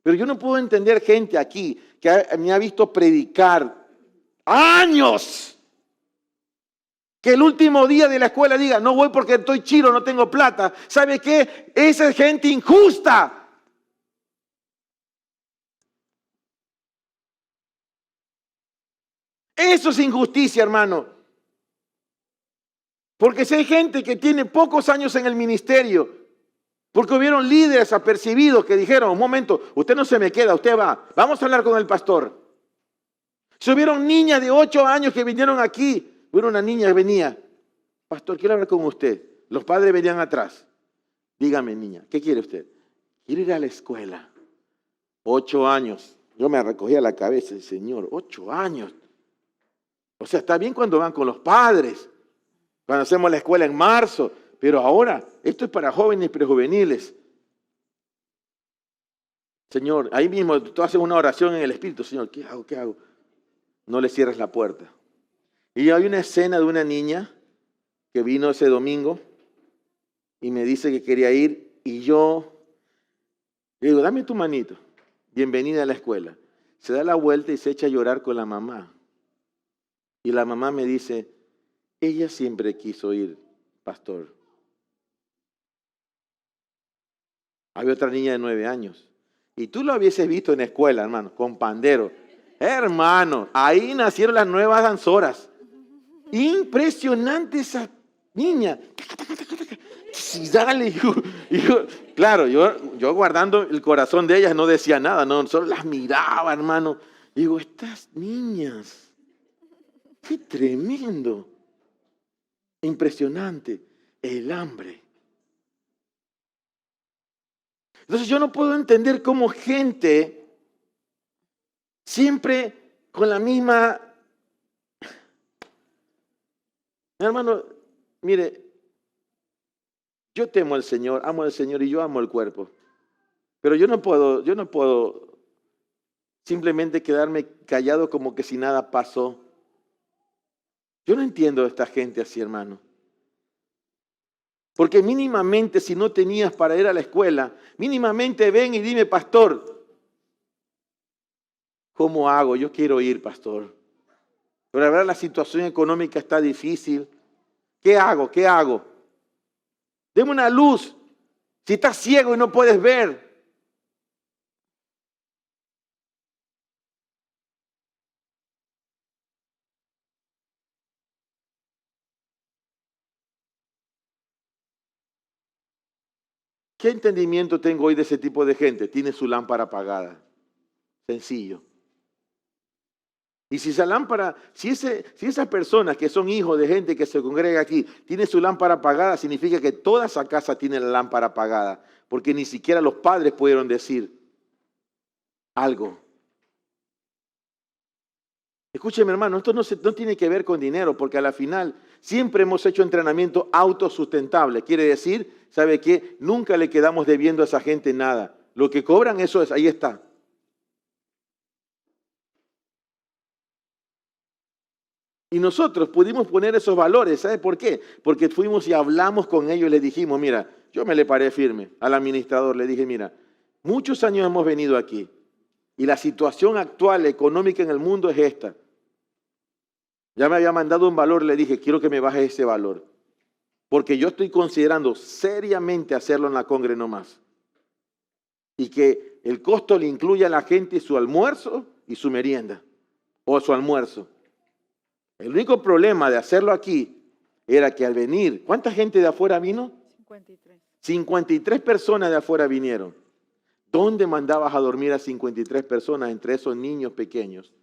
[SPEAKER 1] Pero yo no puedo entender gente aquí que me ha visto predicar años. Que el último día de la escuela diga, no voy porque estoy chiro, no tengo plata. ¿Sabe qué? Esa es gente injusta. Eso es injusticia, hermano. Porque si hay gente que tiene pocos años en el ministerio, porque hubieron líderes apercibidos que dijeron, un momento, usted no se me queda, usted va, vamos a hablar con el pastor. Si hubieron niñas de 8 años que vinieron aquí, hubo una niña que venía, pastor, quiero hablar con usted. Los padres venían atrás. Dígame, niña, ¿qué quiere usted? Quiero ir a la escuela. 8 años. Yo me recogía la cabeza, Señor, 8 años. O sea, está bien cuando van con los padres, cuando hacemos la escuela en marzo, pero ahora esto es para jóvenes prejuveniles. Señor, ahí mismo tú haces una oración en el Espíritu. Señor, ¿qué hago? ¿Qué hago? No le cierres la puerta. Y hay una escena de una niña que vino ese domingo y me dice que quería ir y yo le digo, dame tu manito, bienvenida a la escuela. Se da la vuelta y se echa a llorar con la mamá. Y la mamá me dice, ella siempre quiso ir, pastor. Había otra niña de 9 años. Y tú lo hubieses visto en la escuela, hermano, con pandero. Hermano, ahí nacieron las nuevas danzoras. Impresionante esa niña. Sí, dale, claro, yo guardando el corazón de ellas no decía nada, no, solo las miraba, hermano. Digo, estas niñas, qué tremendo, impresionante, el hambre. Entonces yo no puedo entender cómo gente siempre con la misma... Hermano, mire, yo temo al Señor, amo al Señor y yo amo el cuerpo. Pero yo no puedo simplemente quedarme callado como que si nada pasó. Yo no entiendo a esta gente así, hermano. Porque mínimamente si no tenías para ir a la escuela, mínimamente ven y dime, pastor, ¿cómo hago? Yo quiero ir, pastor. Pero la verdad la situación económica está difícil. ¿Qué hago? ¿Qué hago? Deme una luz. Si estás ciego y no puedes ver. ¿Qué entendimiento tengo hoy de ese tipo de gente? Tiene su lámpara apagada. Sencillo. Y si esa lámpara, si esas personas que son hijos de gente que se congrega aquí, tiene su lámpara apagada, significa que toda esa casa tiene la lámpara apagada. Porque ni siquiera los padres pudieron decir algo. Escúcheme, hermano, esto no tiene que ver con dinero, porque a la final siempre hemos hecho entrenamiento autosustentable. Quiere decir, ¿sabe qué? Nunca le quedamos debiendo a esa gente nada. Lo que cobran, eso es, ahí está. Y nosotros pudimos poner esos valores, ¿sabe por qué? Porque fuimos y hablamos con ellos y les dijimos, mira, yo me le paré firme al administrador, le dije, mira, muchos años hemos venido aquí y la situación actual económica en el mundo es esta. Ya me había mandado un valor, le dije, quiero que me bajes ese valor, porque yo estoy considerando seriamente hacerlo en la Congre nomás. Y que el costo le incluya a la gente su almuerzo y su merienda, o su almuerzo. El único problema de hacerlo aquí era que al venir, ¿cuánta gente de afuera vino?
[SPEAKER 2] 53.
[SPEAKER 1] 53 personas de afuera vinieron. ¿Dónde mandabas a dormir a 53 personas entre esos niños pequeños?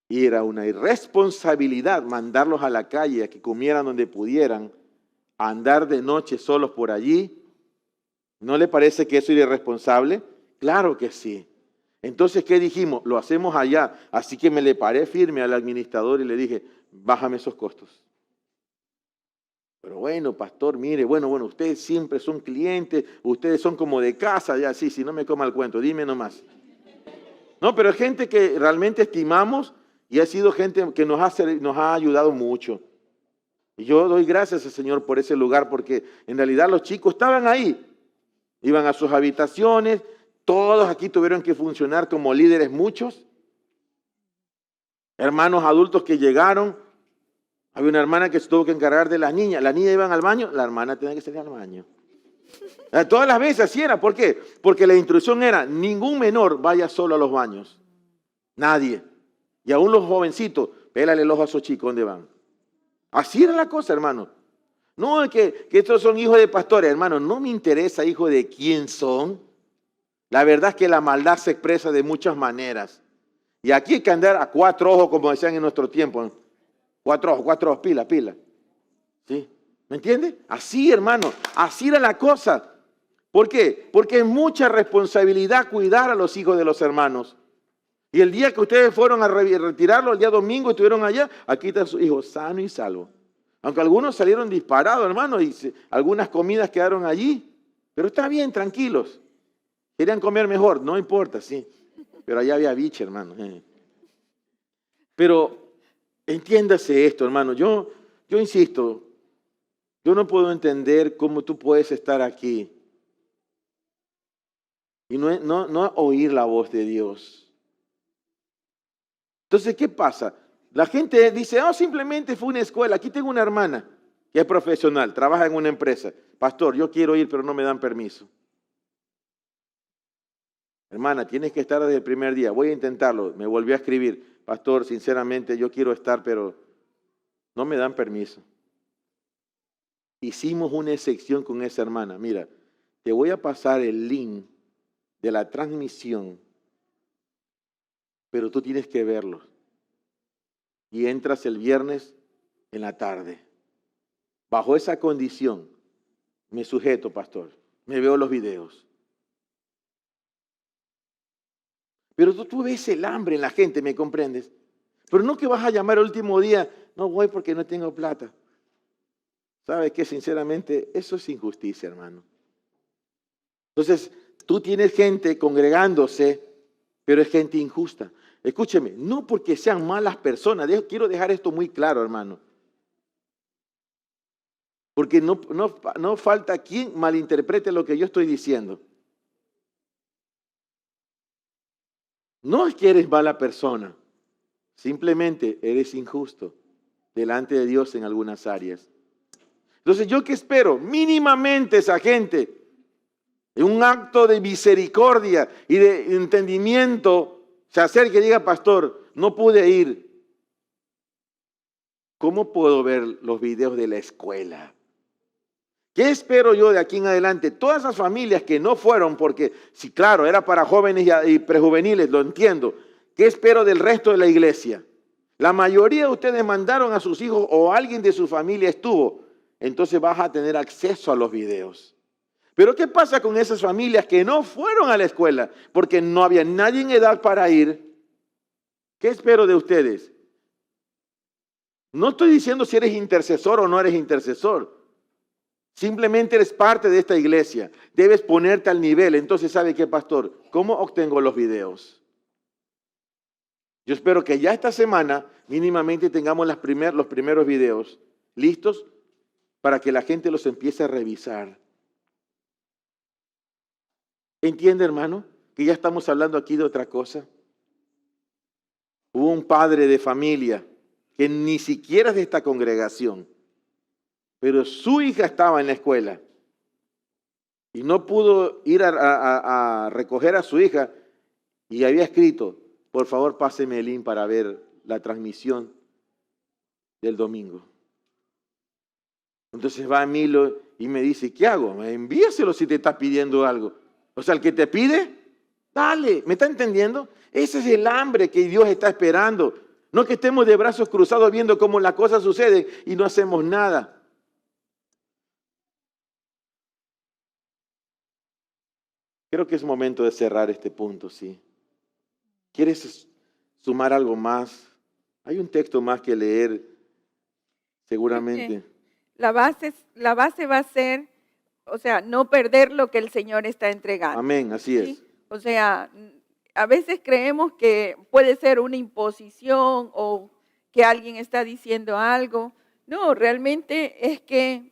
[SPEAKER 1] Y era una irresponsabilidad mandarlos a la calle a que comieran donde pudieran, a andar de noche solos por allí. ¿No le parece que eso es irresponsable? Claro que sí. Entonces, ¿qué dijimos? Lo hacemos allá. Así que me le paré firme al administrador y le dije, bájame esos costos. Pero bueno, pastor, mire, bueno, ustedes siempre son clientes, ustedes son como de casa, ya sí, si no me coma el cuento, dime nomás. No, pero es gente que realmente estimamos y ha sido gente que nos ha ayudado mucho. Y yo doy gracias al Señor por ese lugar, porque en realidad los chicos estaban ahí, iban a sus habitaciones. Todos aquí tuvieron que funcionar como líderes, muchos. Hermanos adultos que llegaron. Había una hermana que se tuvo que encargar de las niñas. Las niñas iban al baño, la hermana tenía que salir al baño. Todas las veces así era. ¿Por qué? Porque la instrucción era, ningún menor vaya solo a los baños. Nadie. Y aún los jovencitos, pélale el ojo a esos chicos, ¿dónde van? Así era la cosa, hermano. No es que estos son hijos de pastores, hermano. No me interesa, hijo, de quién son. La verdad es que la maldad se expresa de muchas maneras. Y aquí hay que andar a cuatro ojos, como decían en nuestro tiempo, ¿no? Cuatro ojos, pila. ¿Sí? ¿Me entiende? Así, hermano, así era la cosa. ¿Por qué? Porque es mucha responsabilidad cuidar a los hijos de los hermanos. Y el día que ustedes fueron a retirarlo, el día domingo, estuvieron allá, aquí está su hijo sano y salvo. Aunque algunos salieron disparados, hermano, y algunas comidas quedaron allí. Pero está bien, tranquilos. Querían comer mejor, no importa, sí. Pero allá había biche, hermano. Pero entiéndase esto, hermano. Yo insisto, yo no puedo entender cómo tú puedes estar aquí y no oír la voz de Dios. Entonces, ¿qué pasa? La gente dice, simplemente fue una escuela. Aquí tengo una hermana que es profesional, trabaja en una empresa. Pastor, yo quiero ir, pero no me dan permiso. Hermana, tienes que estar desde el primer día. Voy a intentarlo. Me volvió a escribir. Pastor, sinceramente, yo quiero estar, pero no me dan permiso. Hicimos una excepción con esa hermana. Mira, te voy a pasar el link de la transmisión, pero tú tienes que verlo. Y entras el viernes en la tarde. Bajo esa condición, me sujeto, pastor. Me veo los videos. Pero tú ves el hambre en la gente, ¿me comprendes? Pero no que vas a llamar el último día, no voy porque no tengo plata. ¿Sabes qué? Sinceramente, eso es injusticia, hermano. Entonces, tú tienes gente congregándose, pero es gente injusta. Escúcheme, no porque sean malas personas, quiero dejar esto muy claro, hermano. Porque no falta quien malinterprete lo que yo estoy diciendo. No es que eres mala persona, simplemente eres injusto delante de Dios en algunas áreas. Entonces, ¿yo qué espero? Mínimamente esa gente, en un acto de misericordia y de entendimiento, se acerque y diga, pastor, no pude ir. ¿Cómo puedo ver los videos de la escuela? ¿Qué espero yo de aquí en adelante? Todas esas familias que no fueron, porque sí, claro, era para jóvenes y prejuveniles, lo entiendo. ¿Qué espero del resto de la iglesia? La mayoría de ustedes mandaron a sus hijos o alguien de su familia estuvo. Entonces vas a tener acceso a los videos. Pero ¿qué pasa con esas familias que no fueron a la escuela? Porque no había nadie en edad para ir. ¿Qué espero de ustedes? No estoy diciendo si eres intercesor o no eres intercesor. Simplemente eres parte de esta iglesia. Debes ponerte al nivel. Entonces, ¿sabe qué, pastor? ¿Cómo obtengo los videos? Yo espero que ya esta semana mínimamente tengamos los primeros videos listos para que la gente los empiece a revisar. ¿Entiende, hermano? Que ya estamos hablando aquí de otra cosa. Hubo un padre de familia que ni siquiera es de esta congregación, pero su hija estaba en la escuela y no pudo ir a recoger a su hija y había escrito, por favor páseme el link para ver la transmisión del domingo. Entonces va Milo y me dice, ¿qué hago? Envíaselo si te está pidiendo algo. O sea, el que te pide, dale. ¿Me está entendiendo? Ese es el hambre que Dios está esperando. No que estemos de brazos cruzados viendo cómo las cosas suceden y no hacemos nada. Creo que es momento de cerrar este punto, ¿sí? ¿Quieres sumar algo más? Hay un texto más que leer, seguramente.
[SPEAKER 2] La base va a ser, o sea, no perder lo que el Señor está entregando.
[SPEAKER 1] Amén, así es.
[SPEAKER 2] ¿Sí? O sea, a veces creemos que puede ser una imposición o que alguien está diciendo algo. No, realmente es que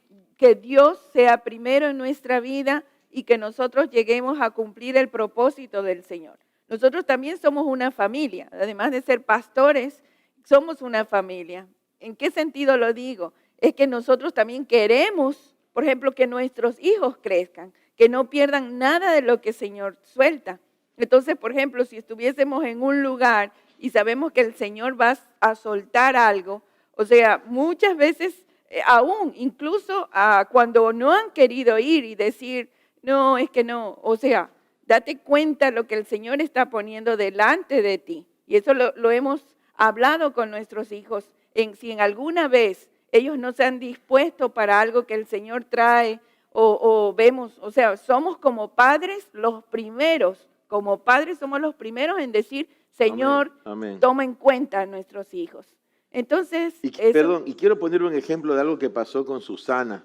[SPEAKER 2] Dios sea primero en nuestra vida y que nosotros lleguemos a cumplir el propósito del Señor. Nosotros también somos una familia, además de ser pastores, somos una familia. ¿En qué sentido lo digo? Es que nosotros también queremos, por ejemplo, que nuestros hijos crezcan, que no pierdan nada de lo que el Señor suelta. Entonces, por ejemplo, si estuviésemos en un lugar y sabemos que el Señor va a soltar algo, O sea, muchas veces, aún, incluso cuando no han querido ir y decir, no, es que no. O sea, date cuenta lo que el Señor está poniendo delante de ti. Y eso lo hemos hablado con nuestros hijos. Si en alguna vez ellos no se han dispuesto para algo que el Señor trae o vemos, o sea, somos como padres los primeros, como padres somos los primeros en decir, Señor,
[SPEAKER 1] amén.
[SPEAKER 2] toma en cuenta a nuestros hijos. Entonces,
[SPEAKER 1] Perdón, y quiero poner un ejemplo de algo que pasó con Susana.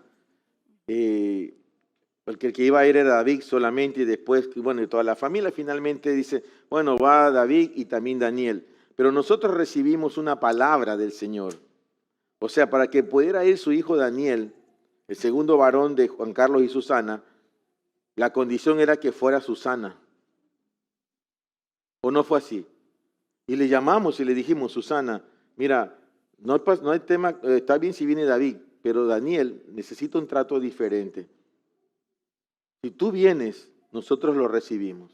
[SPEAKER 1] Porque el que iba a ir era David solamente y después, bueno, toda la familia finalmente dice, bueno, va David y también Daniel. Pero nosotros recibimos una palabra del Señor. O sea, para que pudiera ir su hijo Daniel, el segundo varón de Juan Carlos y Susana, la condición era que fuera Susana. ¿O no fue así? Y le llamamos y le dijimos, Susana, mira, no hay tema, está bien si viene David, pero Daniel necesita un trato diferente. Si tú vienes, nosotros lo recibimos.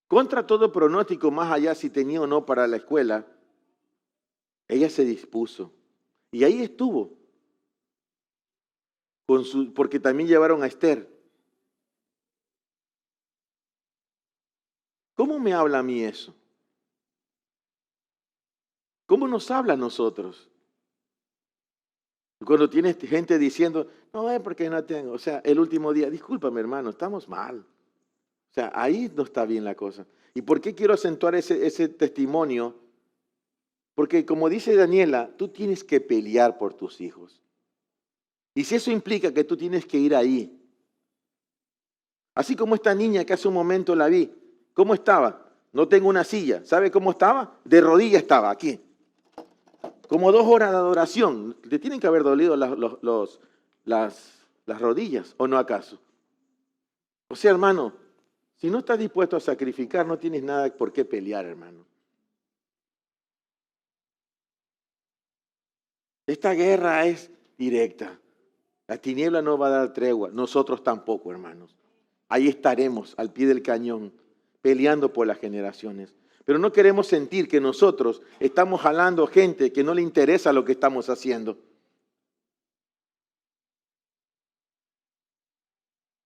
[SPEAKER 1] Contra todo pronóstico, más allá si tenía o no para la escuela, ella se dispuso. Y ahí estuvo. Porque también llevaron a Esther. ¿Cómo me habla a mí eso? ¿Cómo nos habla a nosotros? Cuando tienes gente diciendo, no es porque no tengo, o sea, el último día, discúlpame hermano, estamos mal. O sea, ahí no está bien la cosa. ¿Y por qué quiero acentuar ese testimonio? Porque como dice Daniela, tú tienes que pelear por tus hijos. Y si eso implica que tú tienes que ir ahí. Así como esta niña que hace un momento la vi, ¿cómo estaba? No tengo una silla. ¿Sabe cómo estaba? De rodillas estaba aquí. Como 2 horas de adoración. ¿Te tienen que haber dolido las rodillas o no acaso? O sea, hermano, si no estás dispuesto a sacrificar, no tienes nada por qué pelear, hermano. Esta guerra es directa. La tiniebla no va a dar tregua. Nosotros tampoco, hermanos. Ahí estaremos al pie del cañón, peleando por las generaciones. Pero no queremos sentir que nosotros estamos jalando gente que no le interesa lo que estamos haciendo.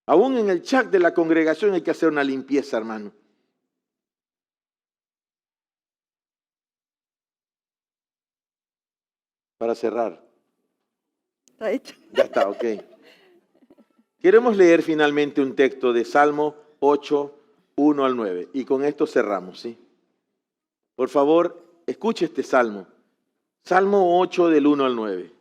[SPEAKER 1] Aún en el chat de la congregación hay que hacer una limpieza, hermano. Para cerrar.
[SPEAKER 2] está hecho.
[SPEAKER 1] Ya está, ok. Queremos leer finalmente un texto de Salmo 8, 1 al 9. Y con esto cerramos, ¿sí? Por favor, escuche este salmo. Salmo 8 del 1 al 9.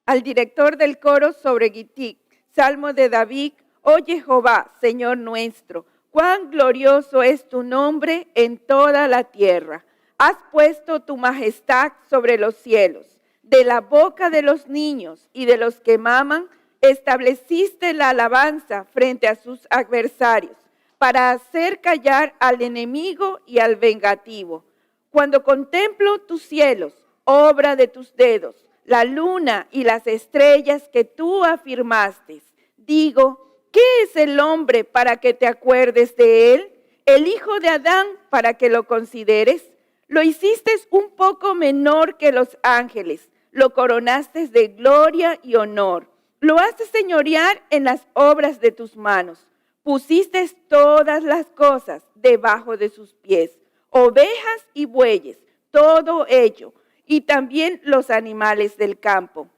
[SPEAKER 2] Al director del coro sobre Gittic, Salmo de David, oye Jehová, Señor nuestro, cuán glorioso es tu nombre en toda la tierra. Has puesto tu majestad sobre los cielos. De la boca de los niños y de los que maman, estableciste la alabanza frente a sus adversarios, para hacer callar al enemigo y al vengativo. Cuando contemplo tus cielos, obra de tus dedos, la luna y las estrellas que tú afirmaste, digo, ¿qué es el hombre para que te acuerdes de él? ¿El hijo de Adán para que lo consideres? Lo hiciste un poco menor que los ángeles, lo coronaste de gloria y honor. Lo haces señorear en las obras de tus manos. Pusiste todas las cosas debajo de sus pies, ovejas y bueyes, todo ello, y también los animales del campo,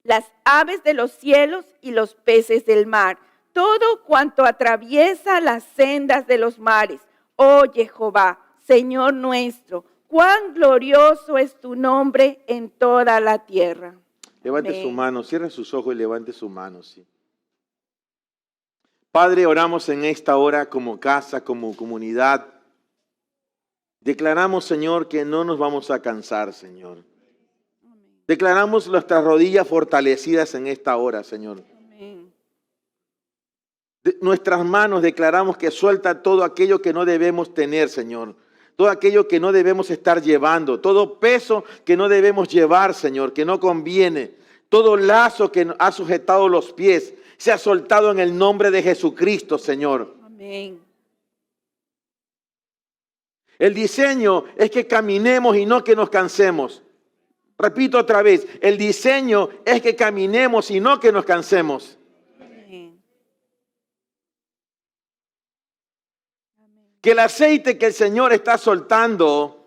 [SPEAKER 2] las aves de los cielos y los peces del mar, todo cuanto atraviesa las sendas de los mares. Oye, Jehová, Señor nuestro, cuán glorioso es tu nombre en toda la tierra.
[SPEAKER 1] Levante
[SPEAKER 2] Amén.
[SPEAKER 1] su mano, cierre sus ojos y levante su mano, sí. Padre, oramos en esta hora como casa, como comunidad. Declaramos, Señor, que no nos vamos a cansar, Señor. Declaramos nuestras rodillas fortalecidas en esta hora, Señor.
[SPEAKER 2] Amén.
[SPEAKER 1] Nuestras manos declaramos que suelta todo aquello que no debemos tener, Señor. Todo aquello que no debemos estar llevando. Todo peso que no debemos llevar, Señor, que no conviene. Todo lazo que ha sujetado los pies se ha soltado en el nombre de Jesucristo, Señor.
[SPEAKER 2] Amén.
[SPEAKER 1] El diseño es que caminemos y no que nos cansemos. Repito otra vez, el diseño es que caminemos y no que nos cansemos.
[SPEAKER 2] Amén.
[SPEAKER 1] Que el aceite que el Señor está soltando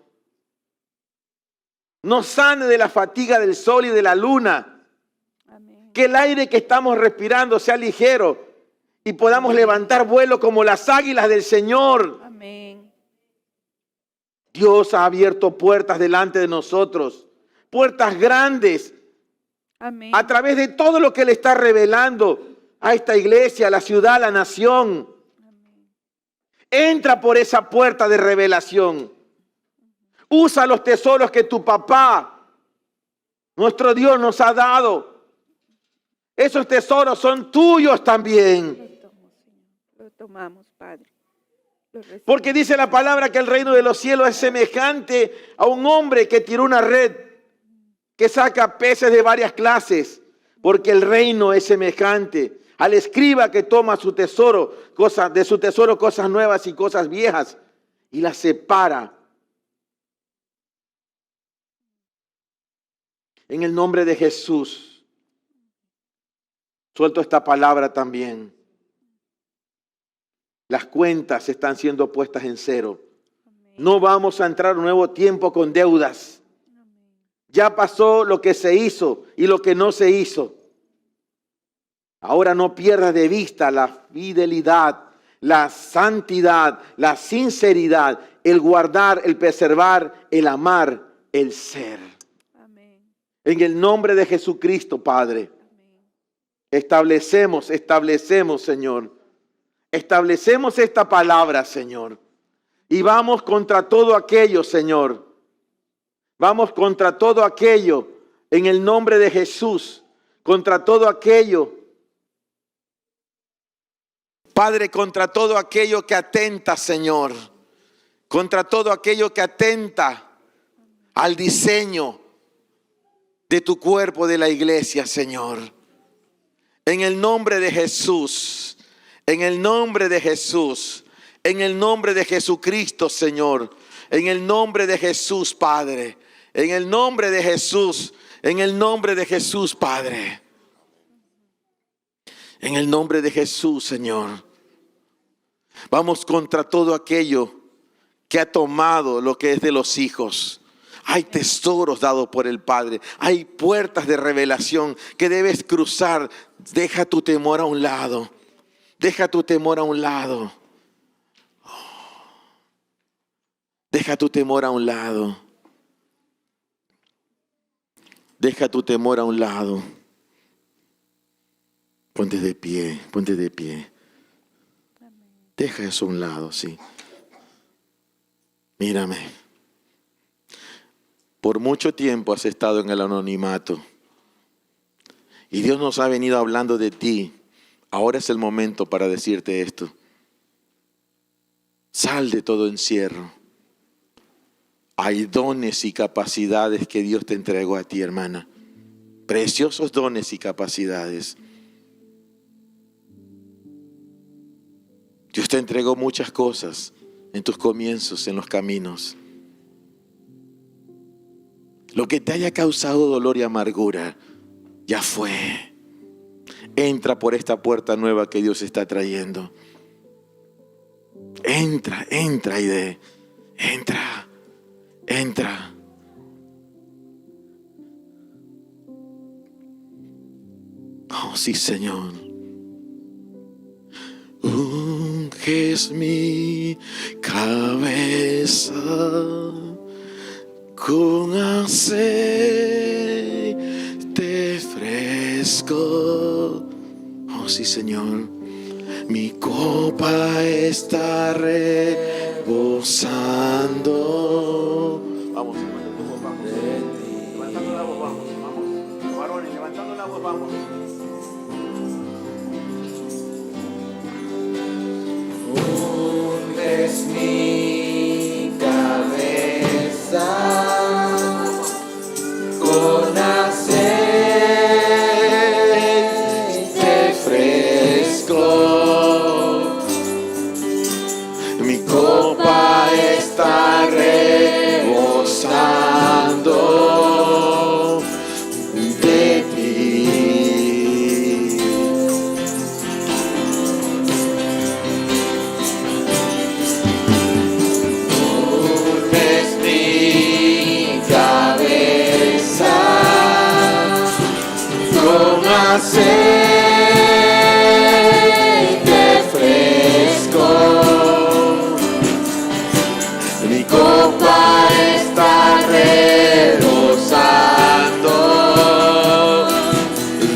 [SPEAKER 1] nos sane de la fatiga del sol y de la luna.
[SPEAKER 2] Amén.
[SPEAKER 1] Que el aire que estamos respirando sea ligero y podamos levantar vuelo como las águilas del Señor.
[SPEAKER 2] Amén.
[SPEAKER 1] Dios ha abierto puertas delante de nosotros, puertas grandes,
[SPEAKER 2] Amén.
[SPEAKER 1] a través de todo lo que Él está revelando a esta iglesia, a la ciudad, a la nación. Entra por esa puerta de revelación. Usa los tesoros que tu papá, nuestro Dios, nos ha dado. Esos tesoros son tuyos también.
[SPEAKER 2] Lo tomamos, Padre. Lo recibimos.
[SPEAKER 1] Porque dice la palabra que el reino de los cielos es semejante a un hombre que tiró una red, que saca peces de varias clases. Porque el reino es semejante al escriba que toma su tesoro, de su tesoro cosas nuevas y cosas viejas, y las separa. En el nombre de Jesús, suelto esta palabra también. Las cuentas están siendo puestas en cero. No vamos a entrar a un nuevo tiempo con deudas. Ya pasó lo que se hizo y lo que no se hizo. Ahora no pierdas de vista la fidelidad, la santidad, la sinceridad, el guardar, el preservar, el amar, el ser.
[SPEAKER 2] Amén.
[SPEAKER 1] En el nombre de Jesucristo, Padre,
[SPEAKER 2] Amén.
[SPEAKER 1] establecemos, Señor. Establecemos esta palabra, Señor. Y vamos contra todo aquello, Señor. Vamos contra todo aquello en el nombre de Jesús. Contra todo aquello. Padre, contra todo aquello que atenta, Señor. Contra todo aquello que atenta al diseño de tu cuerpo de la iglesia, Señor. En el nombre de Jesús. En el nombre de Jesús. En el nombre de Jesucristo, Señor. En el nombre de Jesús, Padre. En el nombre de Jesús. En el nombre de Jesús, Padre. En el nombre de Jesús, Señor. Vamos contra todo aquello que ha tomado lo que es de los hijos. Hay tesoros dados por el Padre. Hay puertas de revelación que debes cruzar. Deja tu temor a un lado. Deja tu temor a un lado. Deja tu temor a un lado. Deja tu temor a un lado. Ponte de pie, ponte de pie. Deja eso a un lado, sí. Mírame. Por mucho tiempo has estado en el anonimato. Y Dios nos ha venido hablando de ti. Ahora es el momento para decirte esto. Sal de todo encierro. Hay dones y capacidades que Dios te entregó a ti, hermana. Preciosos dones y capacidades. Dios te entregó muchas cosas en tus comienzos, en los caminos. Lo que te haya causado dolor y amargura, ya fue. Entra por esta puerta nueva que Dios está trayendo. Entra, Aide. Entra. Oh, sí, Señor. Unges mi cabeza con aceite fresco. Oh, sí, Señor. Mi copa está rebosando. Vamos, levantando la voz, vamos. Levantando la voz, vamos. Los varones, levantando la voz, vamos.
[SPEAKER 3] Unges mi cabeza con aceite fresco. Mi copa está rebosando. copa está rebosando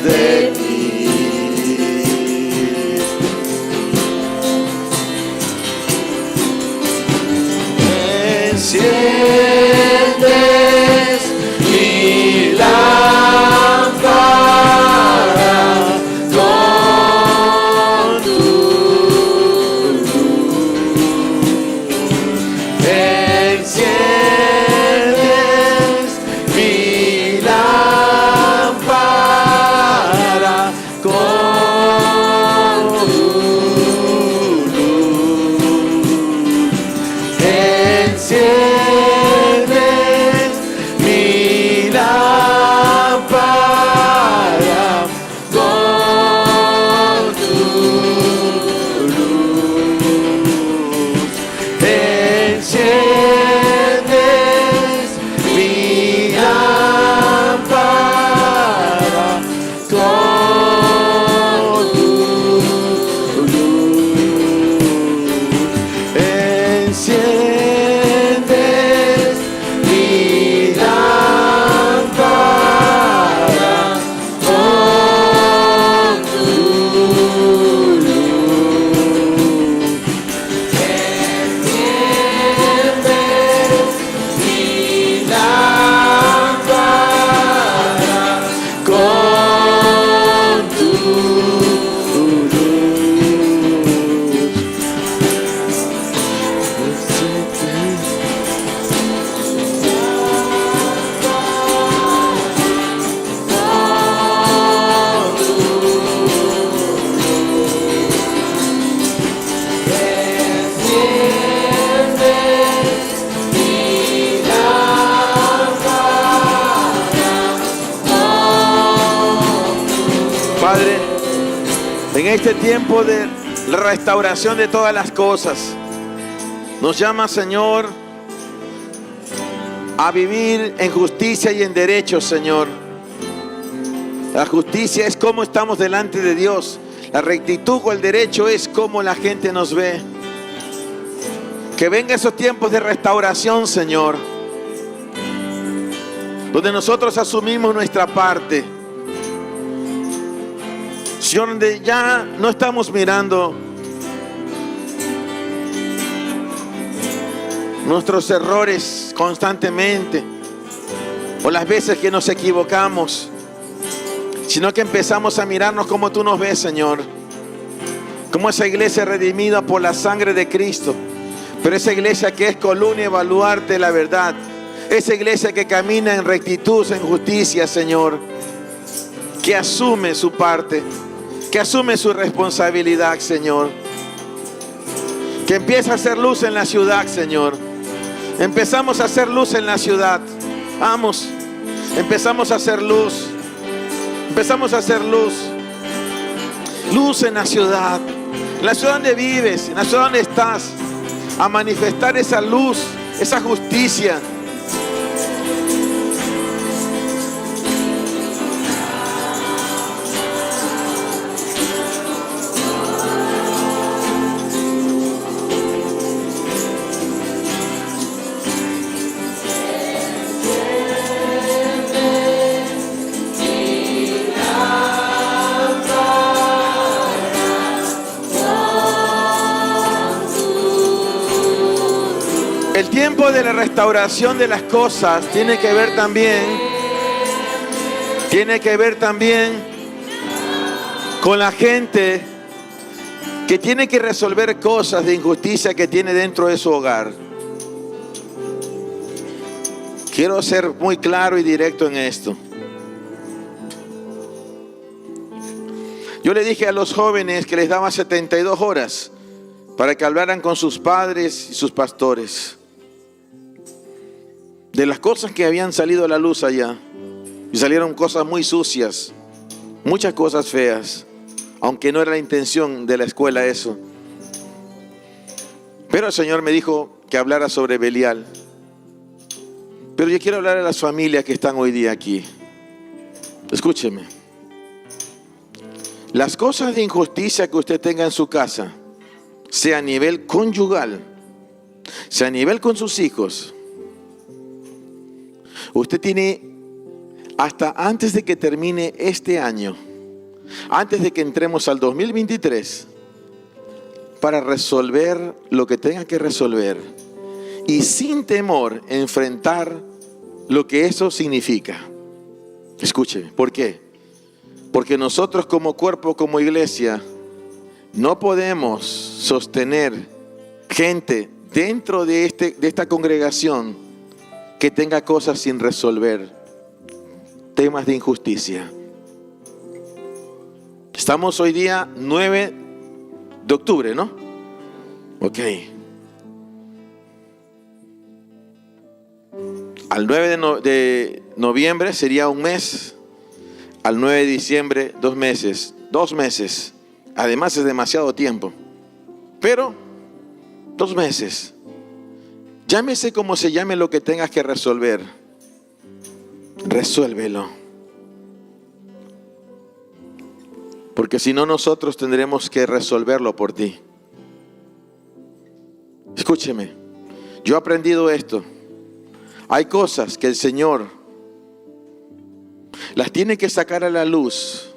[SPEAKER 3] de ti. Enciendes mi lámpara con tu luz. Enciendes mi lámpara con tu luz. Enciendes mi lámpara con tu luz. Enciendes mi lámpara con tu luz. Enciendes mi lámpara con tu luz. Enciendes mi lámpara con tu
[SPEAKER 1] Padre, en este tiempo de restauración de todas las cosas, nos llama, Señor, a vivir en justicia y en derecho, Señor. La justicia es cómo estamos delante de Dios. La rectitud o el derecho es cómo la gente nos ve. Que vengan esos tiempos de restauración, Señor, donde nosotros asumimos nuestra parte. Señor, donde ya no estamos mirando nuestros errores constantemente o las veces que nos equivocamos, sino que empezamos a mirarnos como tú nos ves, Señor, como esa iglesia redimida por la sangre de Cristo, pero esa iglesia que es columna y baluarte de la verdad, esa iglesia que camina en rectitud, en justicia, Señor, que asume su parte, que asume su responsabilidad, Señor, que empieza a hacer luz en la ciudad, Señor. Empezamos a hacer luz en la ciudad. Vamos, empezamos a hacer luz. Empezamos a hacer luz. Luz en la ciudad donde vives, en la ciudad donde estás, a manifestar esa luz, esa justicia. El tiempo de la restauración de las cosas tiene que ver también con la gente que tiene que resolver cosas de injusticia que tiene dentro de su hogar. Quiero ser muy claro y directo en esto. Yo le dije a los jóvenes que les daba 72 horas para que hablaran con sus padres y sus pastores de las cosas que habían salido a la luz allá. Y salieron cosas muy sucias, muchas cosas feas, aunque no era la intención de la escuela eso. Pero el Señor me dijo que hablara sobre Belial. Pero yo quiero hablar a las familias que están hoy día aquí. Escúcheme. Las cosas de injusticia que usted tenga en su casa, sea a nivel conyugal, Si a nivel con sus hijos, usted tiene hasta antes de que termine este año, antes de que entremos al 2023, para resolver lo que tenga que resolver y sin temor enfrentar lo que eso significa. Escúcheme, ¿por qué? Porque nosotros como cuerpo, como iglesia, no podemos sostener gente dentro de esta congregación que tenga cosas sin resolver, temas de injusticia. Estamos hoy día 9 de octubre, ¿no? Ok. Al 9 de noviembre sería un mes. Al 9 de diciembre, 2 meses. 2 meses. Además es demasiado tiempo. Pero 2 meses. Llámese como se llame lo que tengas que resolver. Resuélvelo. Porque si no, nosotros tendremos que resolverlo por ti. Escúcheme. Yo he aprendido esto. Hay cosas que el Señor las tiene que sacar a la luz.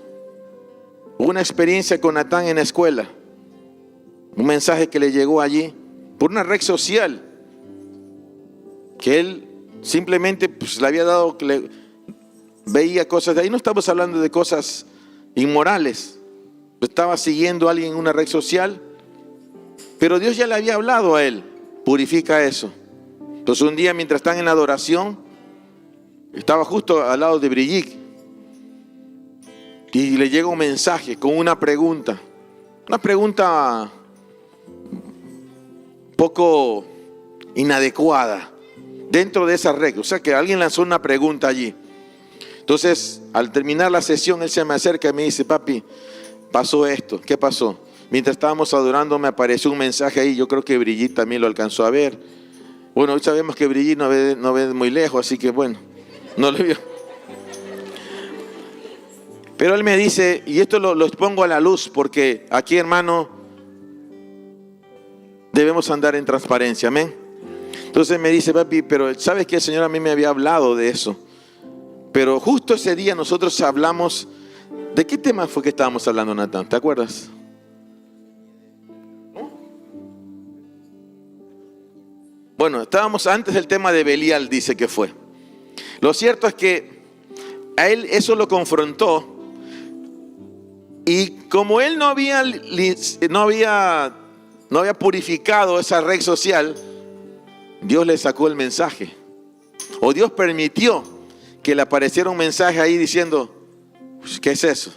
[SPEAKER 1] Hubo una experiencia con Natán en la escuela. Un mensaje que le llegó allí por una red social. Que él simplemente le había dado, que veía cosas de ahí. No estamos hablando de cosas inmorales. Estaba siguiendo a alguien en una red social. Pero Dios ya le había hablado a él. Purifica eso. Entonces un día mientras están en la adoración, estaba justo al lado de Brigitte. Y le llega un mensaje con una pregunta. Una pregunta poco inadecuada dentro de esa red. O sea que alguien lanzó una pregunta allí. Entonces al terminar la sesión, él se me acerca y me dice: papi, pasó esto. ¿Qué pasó? Mientras estábamos adorando me apareció un mensaje ahí. Yo creo que Brigitte también lo alcanzó a ver. Bueno, hoy sabemos que Brigitte no ve muy lejos, así que bueno, no lo vio. Pero él me dice, y esto lo expongo a la luz, porque aquí, hermano, debemos andar en transparencia, amén. Entonces me dice: papi, pero ¿sabes qué? El Señor a mí me había hablado de eso. Pero justo ese día nosotros hablamos, ¿de qué tema fue que estábamos hablando, Natán? ¿Te acuerdas? Bueno, estábamos antes del tema de Belial, dice que fue. Lo cierto es que a él eso lo confrontó. Y como él no había purificado esa red social, Dios le sacó el mensaje. O Dios permitió que le apareciera un mensaje ahí diciendo: ¿qué es eso?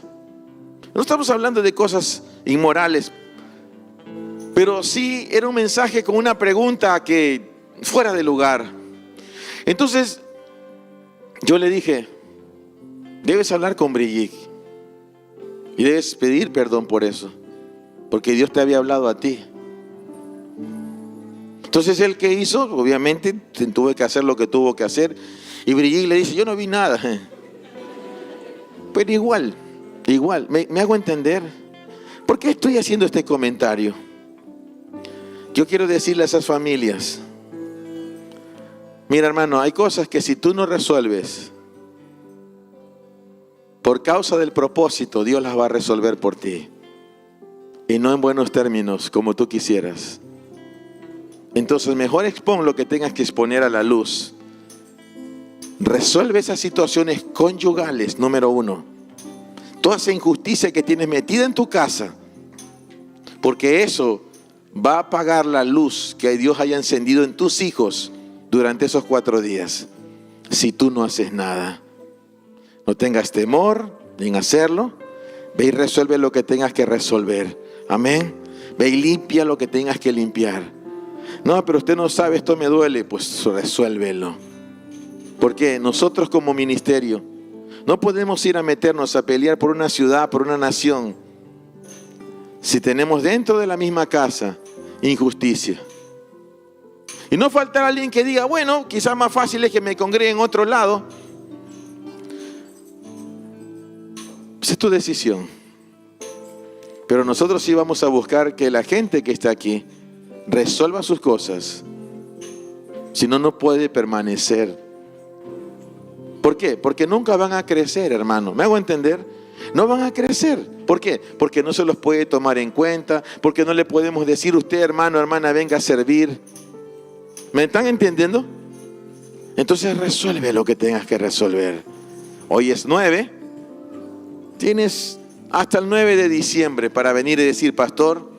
[SPEAKER 1] No estamos hablando de cosas inmorales, pero sí era un mensaje con una pregunta que fuera de lugar. Entonces yo le dije: debes hablar con Brigitte y debes pedir perdón por eso, porque Dios te había hablado a ti. Entonces él, ¿qué hizo? Obviamente tuve que hacer lo que tuvo que hacer. Y Brigitte le dice: yo no vi nada. Pero igual, me hago entender. ¿Por qué estoy haciendo este comentario? Yo quiero decirle a esas familias: mira, hermano, hay cosas que si tú no resuelves, por causa del propósito, Dios las va a resolver por ti. Y no en buenos términos, como tú quisieras. Entonces mejor expon lo que tengas que exponer a la luz. Resuelve esas situaciones conyugales, número 1. Toda esa injusticia que tienes metida en tu casa, porque eso va a apagar la luz que Dios haya encendido en tus hijos durante esos 4 días. Si tú no haces nada, no tengas temor en hacerlo. Ve y resuelve lo que tengas que resolver. Amén. Ve y limpia lo que tengas que limpiar. No, pero usted no sabe, esto me duele. Pues resuélvelo. Porque nosotros como ministerio no podemos ir a meternos a pelear por una ciudad, por una nación, si tenemos dentro de la misma casa injusticia. Y no faltará alguien que diga: bueno, quizás más fácil es que me congregue en otro lado. Esa es tu decisión. Pero nosotros sí vamos a buscar que la gente que está aquí resuelva sus cosas Si no, no puede permanecer. ¿Por qué? Porque nunca van a crecer, hermano. ¿Me hago entender? No van a crecer. ¿Por qué? Porque no se los puede tomar en cuenta, porque no le podemos decir, usted, hermano, hermana, venga a servir. ¿Me están entendiendo? Entonces resuelve lo que tengas que resolver. Hoy es 9. Tienes hasta el 9 de diciembre para venir y decir, pastor,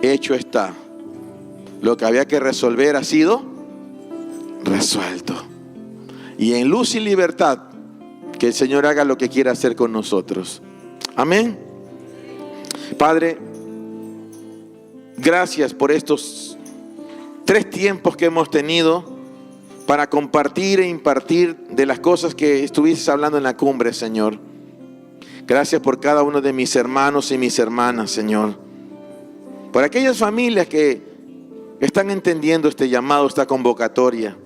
[SPEAKER 1] hecho está. Lo que había que resolver ha sido resuelto. Y en luz y libertad, que el Señor haga lo que quiera hacer con nosotros. Amén. Padre, gracias por estos 3 tiempos que hemos tenido para compartir e impartir de las cosas que estuviste hablando en la cumbre, Señor. Gracias por cada uno de mis hermanos y mis hermanas, Señor. Por aquellas familias que están entendiendo este llamado, esta convocatoria.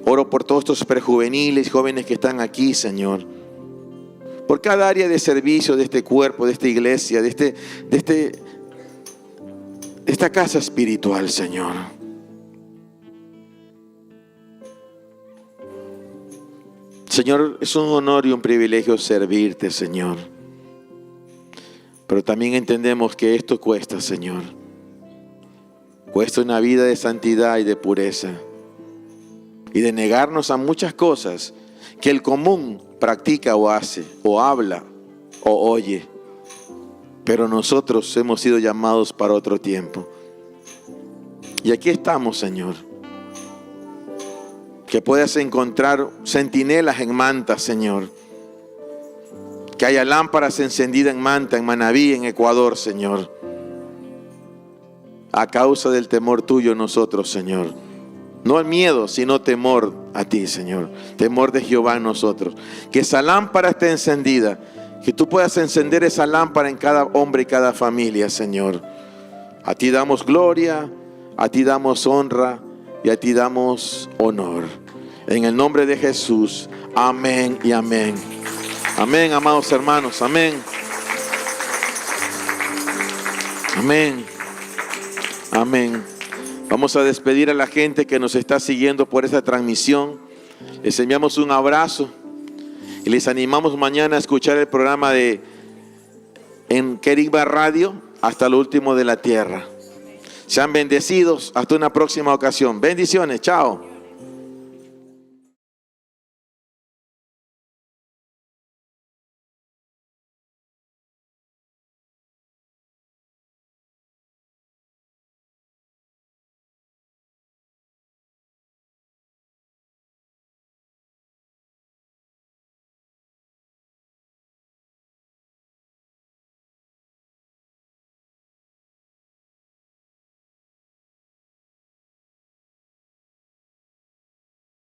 [SPEAKER 1] Oro por todos estos prejuveniles, jóvenes que están aquí, Señor. Por cada área de servicio de este cuerpo, de esta iglesia, de esta casa espiritual, Señor. Señor, es un honor y un privilegio servirte, Señor. Pero también entendemos que esto cuesta, Señor. Cuesta una vida de santidad y de pureza. Y de negarnos a muchas cosas que el común practica o hace, o habla, o oye. Pero nosotros hemos sido llamados para otro tiempo. Y aquí estamos, Señor. Que puedas encontrar centinelas en Manta, Señor. Que haya lámparas encendidas en Manta, en Manabí, en Ecuador, Señor. A causa del temor tuyo nosotros, Señor. No el miedo, sino temor a ti, Señor. Temor de Jehová en nosotros. Que esa lámpara esté encendida. Que tú puedas encender esa lámpara en cada hombre y cada familia, Señor. A ti damos gloria, a ti damos honra y a ti damos honor. En el nombre de Jesús. Amén y amén. Amén, amados hermanos. Amén. Amén. Amén. Vamos a despedir a la gente que nos está siguiendo por esta transmisión. Les enviamos un abrazo y les animamos mañana a escuchar el programa en Querigma Radio, hasta lo último de la tierra. Sean bendecidos. Hasta una próxima ocasión. Bendiciones. Chao.